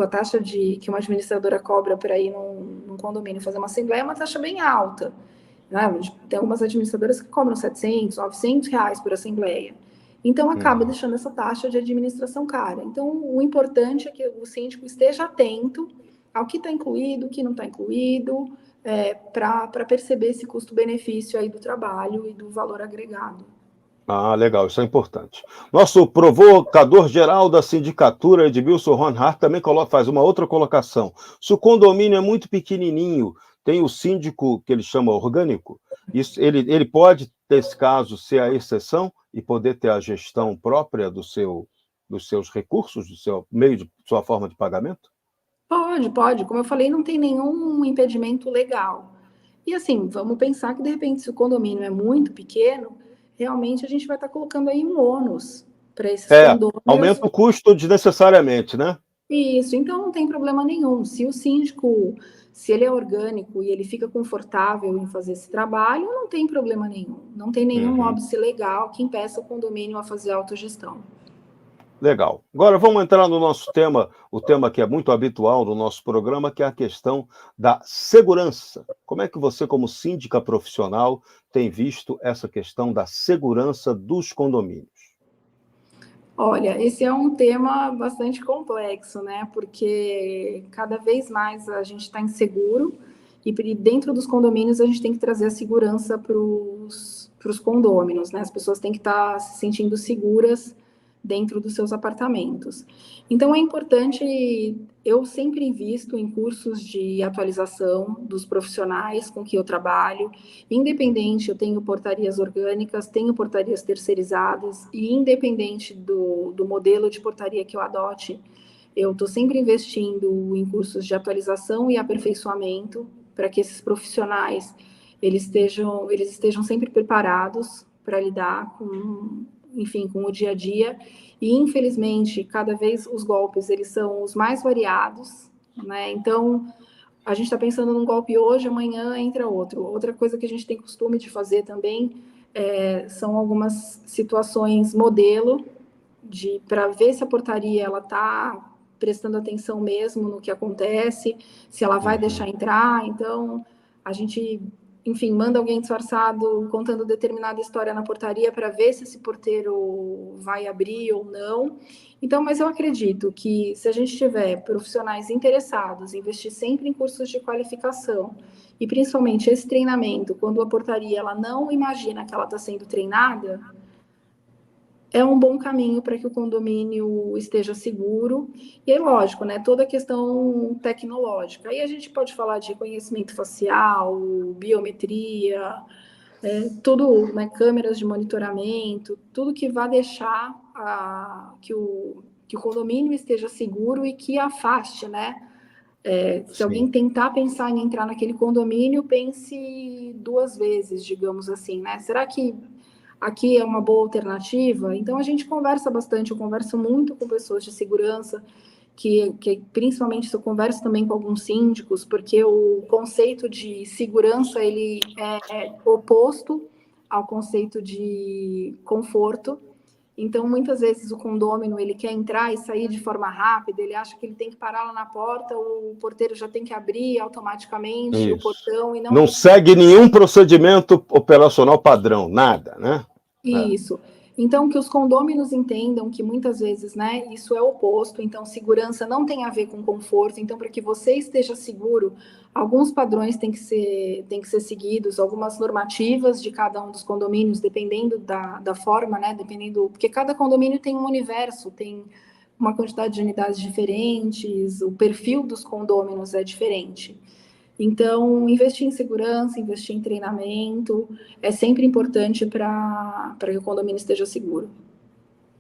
a taxa que uma administradora cobra para ir num condomínio fazer uma assembleia é uma taxa bem alta. Né? Tem algumas administradoras que cobram 700, 900 reais por assembleia. Então, acaba deixando essa taxa de administração cara. Então, o importante é que o síndico esteja atento ao que está incluído, o que não está incluído, para perceber esse custo-benefício aí do trabalho e do valor agregado. Legal, isso é importante. Nosso provocador-geral da sindicatura, Edmilson Ronhardt, também faz uma outra colocação. Se o condomínio é muito pequenininho, tem o síndico, que ele chama orgânico, ele pode, nesse caso, ser a exceção e poder ter a gestão própria dos seus recursos, do seu meio de sua forma de pagamento? Pode. Como eu falei, não tem nenhum impedimento legal. E assim, vamos pensar que, de repente, se o condomínio é muito pequeno, realmente a gente vai estar colocando aí um ônus para esses condôminos. Aumenta o custo desnecessariamente, né? Isso, então não tem problema nenhum. Se o síndico, se ele é orgânico e ele fica confortável em fazer esse trabalho, não tem problema nenhum. Não tem nenhum óbice legal que impeça o condomínio a fazer autogestão. Legal. Agora vamos entrar no nosso tema, o tema que é muito habitual no nosso programa, que é a questão da segurança. Como é que você, como síndica profissional, tem visto essa questão da segurança dos condomínios? Olha, esse é um tema bastante complexo, né? Porque cada vez mais a gente está inseguro e dentro dos condomínios a gente tem que trazer a segurança para os condôminos, né? As pessoas têm que estar se sentindo seguras dentro dos seus apartamentos. Então, é importante, eu sempre invisto em cursos de atualização dos profissionais com que eu trabalho, independente, eu tenho portarias orgânicas, tenho portarias terceirizadas, e independente do modelo de portaria que eu adote, eu estou sempre investindo em cursos de atualização e aperfeiçoamento para que esses profissionais eles estejam sempre preparados para lidar com, enfim, com o dia a dia. E, infelizmente, cada vez os golpes eles são os mais variados, né? Então, a gente está pensando num golpe hoje, amanhã entra outro. Outra coisa que a gente tem costume de fazer também são algumas situações modelo para ver se a portaria ela está prestando atenção mesmo no que acontece, se ela vai deixar entrar. Então, a gente, enfim, manda alguém disfarçado contando determinada história na portaria para ver se esse porteiro vai abrir ou não. Então, mas eu acredito que se a gente tiver profissionais interessados, investir sempre em cursos de qualificação e principalmente esse treinamento, quando a portaria ela não imagina que ela está sendo treinada, é um bom caminho para que o condomínio esteja seguro. E é lógico, né, toda a questão tecnológica. Aí a gente pode falar de reconhecimento facial, biometria, tudo, né, câmeras de monitoramento, tudo que vai deixar que o condomínio esteja seguro e que afaste, né? Se alguém tentar pensar em entrar naquele condomínio, pense 2 vezes, digamos assim, né? Será que aqui é uma boa alternativa? Então, a gente conversa bastante, eu converso muito com pessoas de segurança, que principalmente eu converso também com alguns síndicos, porque o conceito de segurança, ele é oposto ao conceito de conforto. Então, muitas vezes o condômino, ele quer entrar e sair de forma rápida, ele acha que ele tem que parar lá na porta, o porteiro já tem que abrir automaticamente o portão. E não segue nenhum procedimento operacional padrão, nada, né? Isso. Então, que os condôminos entendam que muitas vezes, né, isso é oposto. Então, segurança não tem a ver com conforto. Então, para que você esteja seguro, alguns padrões têm que ser seguidos, algumas normativas de cada um dos condomínios, dependendo da forma, né, porque cada condomínio tem um universo, tem uma quantidade de unidades diferentes, o perfil dos condôminos é diferente. Então, investir em segurança, investir em treinamento é sempre importante para que o condomínio esteja seguro.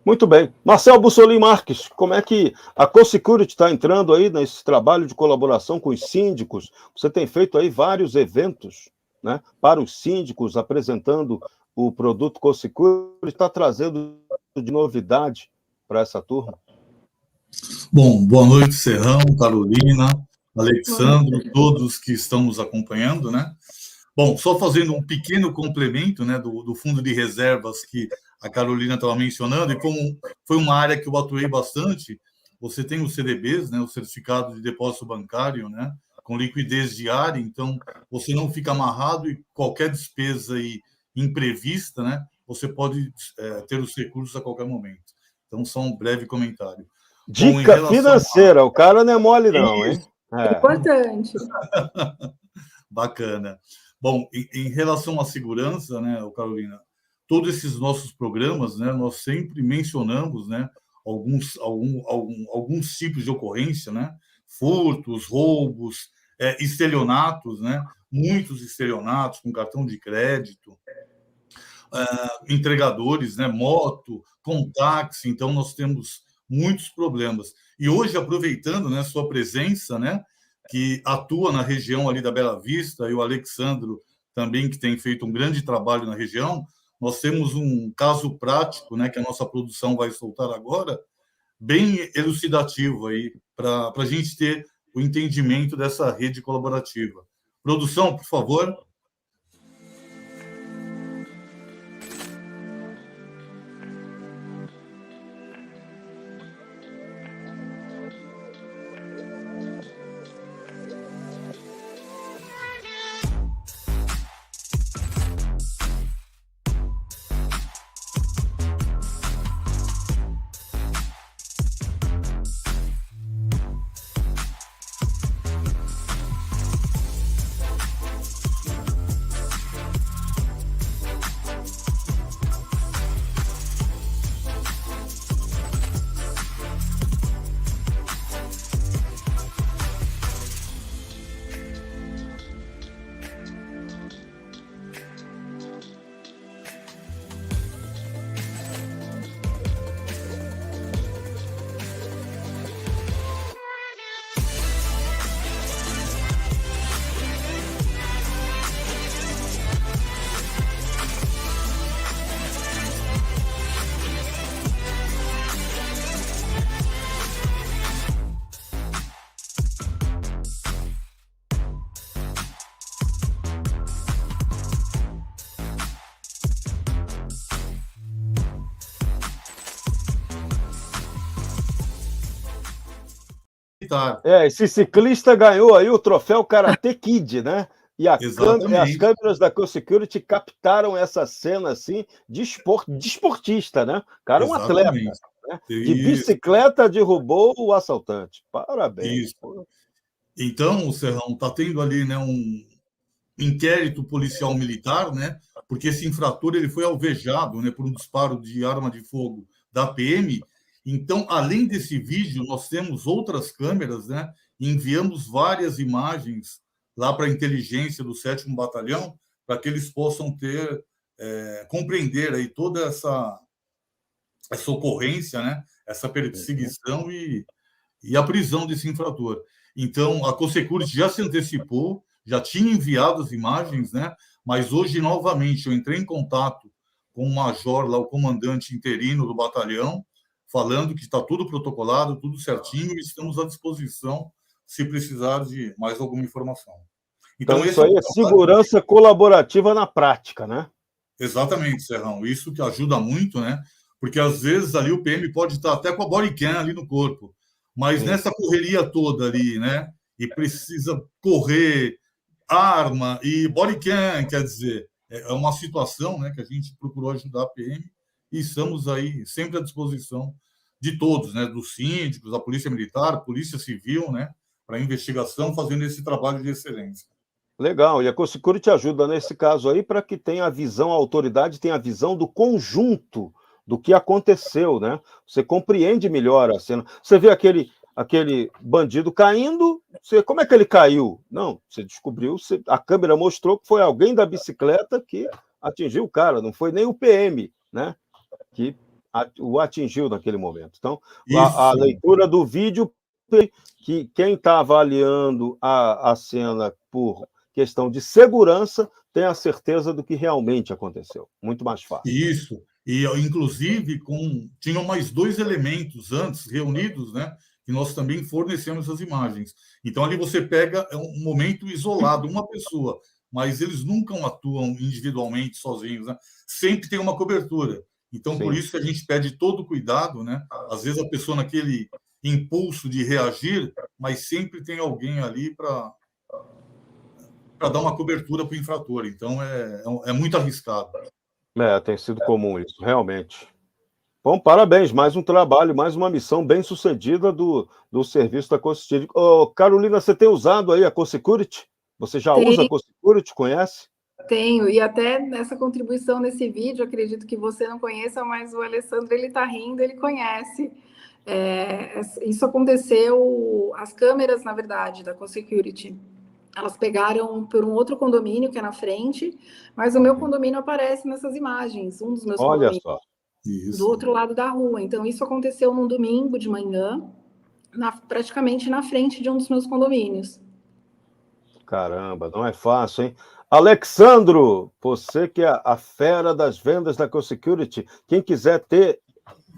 Muito bem. Marcel Bussolini Marques, como é que a CoSecurity está entrando aí nesse trabalho de colaboração com os síndicos? Você tem feito aí vários eventos, né, para os síndicos, apresentando o produto CoSecurity, está trazendo de novidade para essa turma? Bom, boa noite, Serrão, Carolina, Alexandro, todos que estão nos acompanhando, né? Bom, só fazendo um pequeno complemento, né, do fundo de reservas que a Carolina estava mencionando, e como foi uma área que eu atuei bastante, você tem os CDBs, né, o certificado de depósito bancário, né, com liquidez diária, então você não fica amarrado e qualquer despesa aí imprevista, né, você pode ter os recursos a qualquer momento. Então, só um breve comentário. Dica financeira, o cara não é mole não, hein? Importante. Bacana. Bom, em relação à segurança, né, Carolina, todos esses nossos programas, né, nós sempre mencionamos, né, alguns tipos de ocorrência, né, furtos, roubos, estelionatos, né, muitos estelionatos com cartão de crédito, entregadores, né, moto, com táxi, então nós temos muitos problemas. E hoje, aproveitando, né, sua presença, né, que atua na região ali da Bela Vista, e o Alexandro também, que tem feito um grande trabalho na região, nós temos um caso prático, né, que a nossa produção vai soltar agora, bem elucidativo aí, para a gente ter o entendimento dessa rede colaborativa. Produção, por favor. militar. Esse ciclista ganhou aí o troféu Karate Kid, né? E as Exatamente. câmeras da Co-Security captaram essa cena assim de esportista, né? O cara é um atleta, Exatamente. né? De Isso, bicicleta derrubou o assaltante. Parabéns. isso. Então, Serrão, está tendo ali, né, um inquérito policial militar, né? Porque esse infrator ele foi alvejado, né, por um disparo de arma de fogo da PM. Então, além desse vídeo, nós temos outras câmeras, né? E enviamos várias imagens lá para a inteligência do 7º Batalhão, para que eles possam ter, compreender aí toda essa ocorrência, né? Essa perseguição e a prisão desse infrator. Então, a Co-Security já se antecipou, já tinha enviado as imagens, né? Mas hoje, novamente, eu entrei em contato com o major, lá, o comandante interino do batalhão, falando que está tudo protocolado, tudo certinho, e estamos à disposição se precisar de mais alguma informação. Então, Então, isso esse é aí o é trabalho. segurança colaborativa na prática, né? Exatamente, Serrão. Isso que ajuda muito, né? Porque às vezes ali o PM pode estar até com a body cam ali no corpo, mas Sim. nessa correria toda ali, né? E precisa correr, arma e body cam, quer dizer, é uma situação, né, que a gente procurou ajudar a PM e estamos aí sempre à disposição de todos, né? Dos síndicos, da Polícia Militar, Polícia Civil, né? Para investigação, fazendo esse trabalho de excelência. Legal, e a Co-Security ajuda nesse caso aí para que tenha a visão, a autoridade tenha a visão do conjunto do que aconteceu, né? Você compreende melhor a cena. Você vê aquele bandido caindo, como é que ele caiu? Não, você descobriu, a câmera mostrou que foi alguém da bicicleta que atingiu o cara, não foi nem o PM, né? Que o atingiu naquele momento. Então, a Isso. leitura do vídeo, que quem está avaliando a cena por questão de segurança tem a certeza do que realmente aconteceu. Muito mais fácil. Isso. E, inclusive, tinham mais 2 elementos antes reunidos, né? Que nós também fornecemos as imagens. Então, ali você pega um momento isolado, uma pessoa, mas eles nunca atuam individualmente, sozinhos, né? Sempre tem uma cobertura. Então, por Sim. isso que a gente pede todo cuidado, né? Às vezes a pessoa naquele impulso de reagir, mas sempre tem alguém ali para dar uma cobertura para o infrator. Então, é muito arriscado. Tem sido comum isso, realmente. Bom, parabéns, mais um trabalho, mais uma missão bem sucedida do serviço da Co-Security. Carolina, você tem usado aí a Co-Security? Você já usa a Co-Security, conhece? Tenho, e até nessa contribuição nesse vídeo, acredito que você não conheça, mas o Alessandro, ele está rindo, ele conhece. Isso aconteceu, as câmeras, na verdade, da Co-Security, elas pegaram por um outro condomínio que é na frente, mas o meu condomínio aparece nessas imagens, um dos meus Olha condomínios, só. Isso. do outro lado da rua. Então, isso aconteceu num domingo de manhã, praticamente na frente de um dos meus condomínios. Caramba, não é fácil, hein? Alexandro, você que é a fera das vendas da Co-Security, quem quiser ter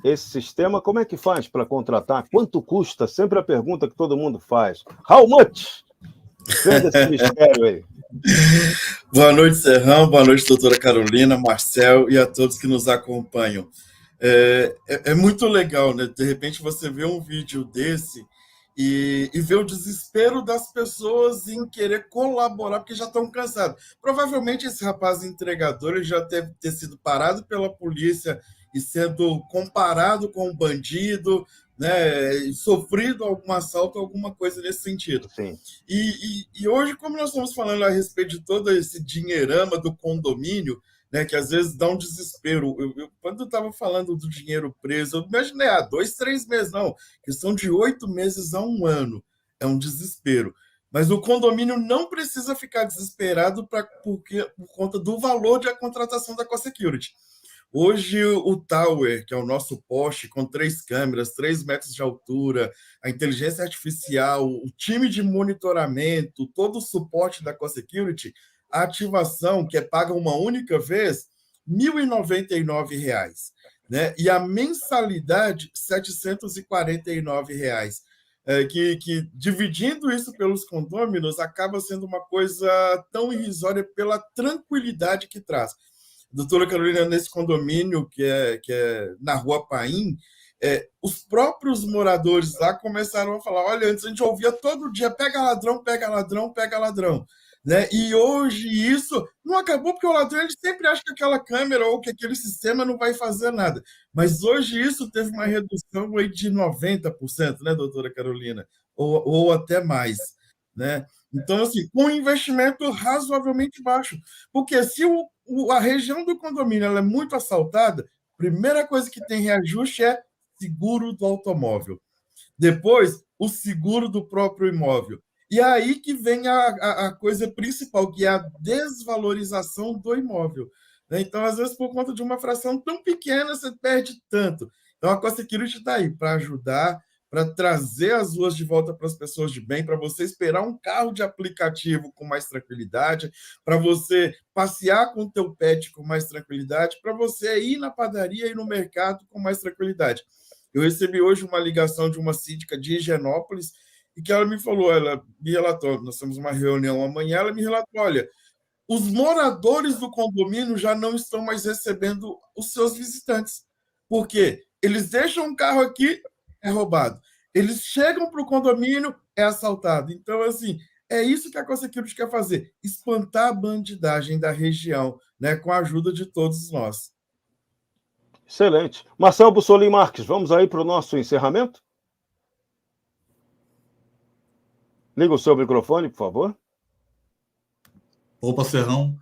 esse sistema, como é que faz para contratar? Quanto custa? Sempre a pergunta que todo mundo faz. How much? Venda esse mistério aí. Boa noite, Serrão. Boa noite, doutora Carolina, Marcel e a todos que nos acompanham. É muito legal, né? De repente você vê um vídeo desse e vê o desespero das pessoas em querer colaborar, porque já estão cansados. Provavelmente esse rapaz entregador ele já deve ter sido parado pela polícia e sendo comparado com um bandido, né? Sofrido algum assalto, alguma coisa nesse sentido. Sim. E hoje, como nós estamos falando a respeito de todo esse dinheirama do condomínio, né, que às vezes dá um desespero. Quando eu estava falando do dinheiro preso, eu imaginei 2, 3 meses, não. Questão de 8 meses a 1 ano. É um desespero. Mas o condomínio não precisa ficar desesperado por conta do valor de a contratação da Co-Security. Hoje, o Tower, que é o nosso poste, com 3 câmeras, 3 metros de altura, a inteligência artificial, o time de monitoramento, todo o suporte da Co-Security, a ativação, que é paga uma única vez, R$ 1.099, né? E a mensalidade, R$ 749. Que dividindo isso pelos condôminos, acaba sendo uma coisa tão irrisória pela tranquilidade que traz. Doutora Carolina, nesse condomínio que é na Rua Paim, os próprios moradores lá começaram a falar, olha, antes a gente ouvia todo dia, pega ladrão, pega ladrão, pega ladrão. Né? E hoje isso não acabou, porque o ladrão ele sempre acha que aquela câmera ou que aquele sistema não vai fazer nada. Mas hoje isso teve uma redução aí de 90%, né, doutora Carolina? Ou até mais. Né? Então, assim, com um investimento razoavelmente baixo. Porque se a região do condomínio ela é muito assaltada, a primeira coisa que tem reajuste é seguro do automóvel. Depois, o seguro do próprio imóvel. E aí que vem a coisa principal, que é a desvalorização do imóvel. Né? Então, às vezes, por conta de uma fração tão pequena, você perde tanto. Então, a CoSecurity está aí para ajudar, para trazer as ruas de volta para as pessoas de bem, para você esperar um carro de aplicativo com mais tranquilidade, para você passear com o teu pet com mais tranquilidade, para você ir na padaria e no mercado com mais tranquilidade. Eu recebi hoje uma ligação de uma síndica de Higienópolis, e que ela me falou, ela me relatou, nós temos uma reunião amanhã, ela me relatou, olha, os moradores do condomínio já não estão mais recebendo os seus visitantes. Por quê? Eles deixam um carro aqui, é roubado. Eles chegam para o condomínio, é assaltado. Então, assim, é isso que a CoSecurity quer fazer, espantar a bandidagem da região, né, com a ajuda de todos nós. Excelente. Marcel Bussolin Marques, vamos aí para o nosso encerramento? Liga o seu microfone, por favor. Opa, Serrão.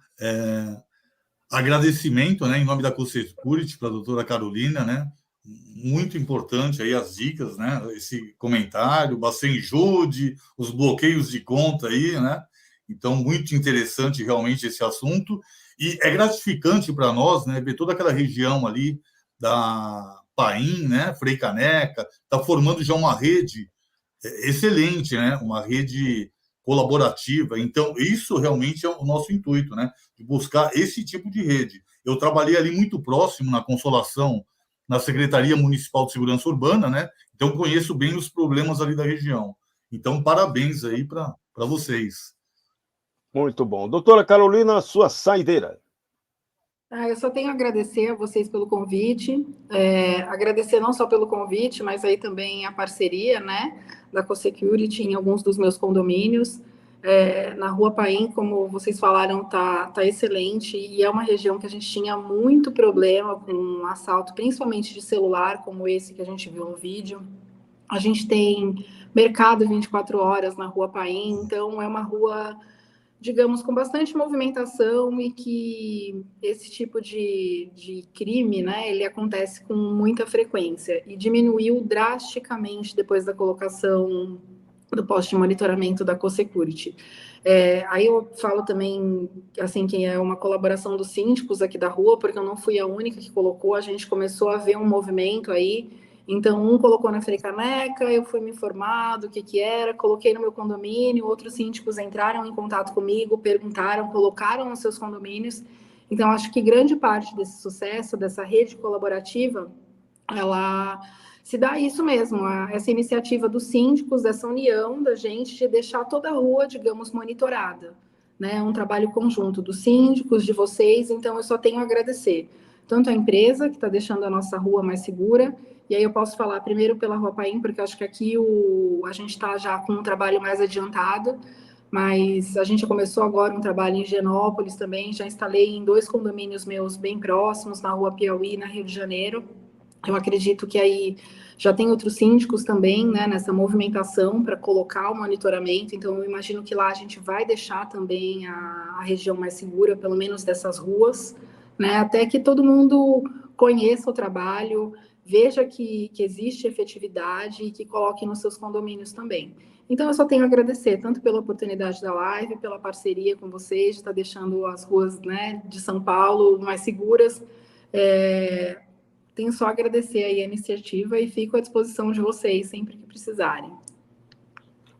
Agradecimento, né, em nome da CoSecurity para a doutora Carolina, né? Muito importante aí as dicas, né? Esse comentário, Bacen Jude, os bloqueios de conta aí, né? Então, muito interessante realmente esse assunto. E é gratificante para nós, né, ver toda aquela região ali da Paim, né, Frei Caneca, está formando já uma rede excelente, né? Uma rede colaborativa. Então, isso realmente é o nosso intuito, né? De buscar esse tipo de rede. Eu trabalhei ali muito próximo na Consolação, na Secretaria Municipal de Segurança Urbana, né? Então, conheço bem os problemas ali da região. Então, parabéns aí para vocês. Muito bom. Doutora Carolina, sua saideira. Eu só tenho a agradecer a vocês pelo convite, agradecer não só pelo convite, mas aí também a parceria, né, da CoSecurity em alguns dos meus condomínios. Na Rua Paim, como vocês falaram, tá excelente, e é uma região que a gente tinha muito problema com assalto, principalmente de celular, como esse que a gente viu no vídeo. A gente tem mercado 24 horas na Rua Paim, então é uma rua, digamos, com bastante movimentação e que esse tipo de crime, né, ele acontece com muita frequência e diminuiu drasticamente depois da colocação do poste de monitoramento da CoSecurity. Aí eu falo também, assim, que é uma colaboração dos síndicos aqui da rua, porque eu não fui a única que colocou, a gente começou a ver um movimento aí. Então, um colocou na Frei Caneca, eu fui me informar do que era, coloquei no meu condomínio, outros síndicos entraram em contato comigo, perguntaram, colocaram nos seus condomínios. Então, acho que grande parte desse sucesso, dessa rede colaborativa, ela se dá isso mesmo, essa iniciativa dos síndicos, dessa união da gente de deixar toda a rua, digamos, monitorada. Né? Um trabalho conjunto dos síndicos, de vocês, então eu só tenho a agradecer. Tanto a empresa, que está deixando a nossa rua mais segura, e aí eu posso falar primeiro pela Rua Paim, porque eu acho que aqui a gente está já com um trabalho mais adiantado, mas a gente começou agora um trabalho em Higienópolis também, já instalei em 2 condomínios meus bem próximos, na Rua Piauí, na Rio de Janeiro. Eu acredito que aí já tem outros síndicos também, né, nessa movimentação para colocar o monitoramento, então eu imagino que lá a gente vai deixar também a região mais segura, pelo menos dessas ruas, né, até que todo mundo conheça o trabalho, veja que existe efetividade e que coloque nos seus condomínios também. Então, eu só tenho a agradecer, tanto pela oportunidade da live, pela parceria com vocês, de estar deixando as ruas, né, de São Paulo mais seguras. Tenho só a agradecer aí a iniciativa e fico à disposição de vocês sempre que precisarem.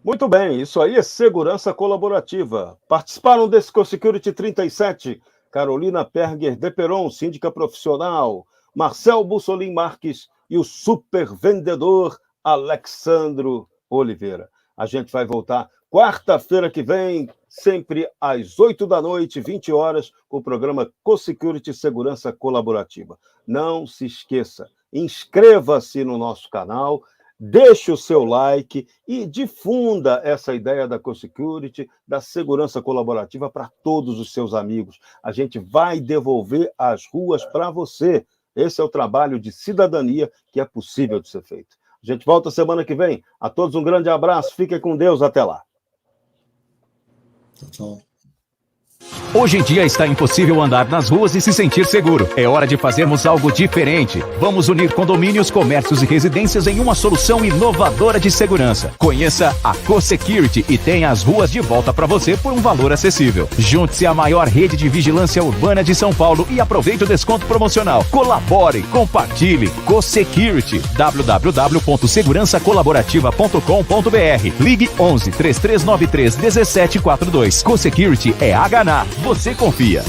Muito bem, isso aí é segurança colaborativa. Participaram desse CoSecurity 37, Carolina Perger de Peron, síndica profissional, Marcel Bussolin Marques e o super vendedor Alexandro Oliveira. A gente vai voltar quarta-feira que vem, sempre às 20h, 20 horas, com o programa CoSecurity Segurança Colaborativa. Não se esqueça, inscreva-se no nosso canal, deixe o seu like e difunda essa ideia da CoSecurity, da segurança colaborativa para todos os seus amigos. A gente vai devolver as ruas para você. Esse é o trabalho de cidadania que é possível de ser feito. A gente volta semana que vem. A todos um grande abraço. Fiquem com Deus. Até lá. Tchau. Hoje em dia está impossível andar nas ruas e se sentir seguro. É hora de fazermos algo diferente. Vamos unir condomínios, comércios e residências em uma solução inovadora de segurança. Conheça a CoSecurity e tenha as ruas de volta para você por um valor acessível. Junte-se à maior rede de vigilância urbana de São Paulo e aproveite o desconto promocional. Colabore, compartilhe. CoSecurity. www.segurançacolaborativa.com.br. Ligue 11 3393 1742. CoSecurity é HNA. Você confia.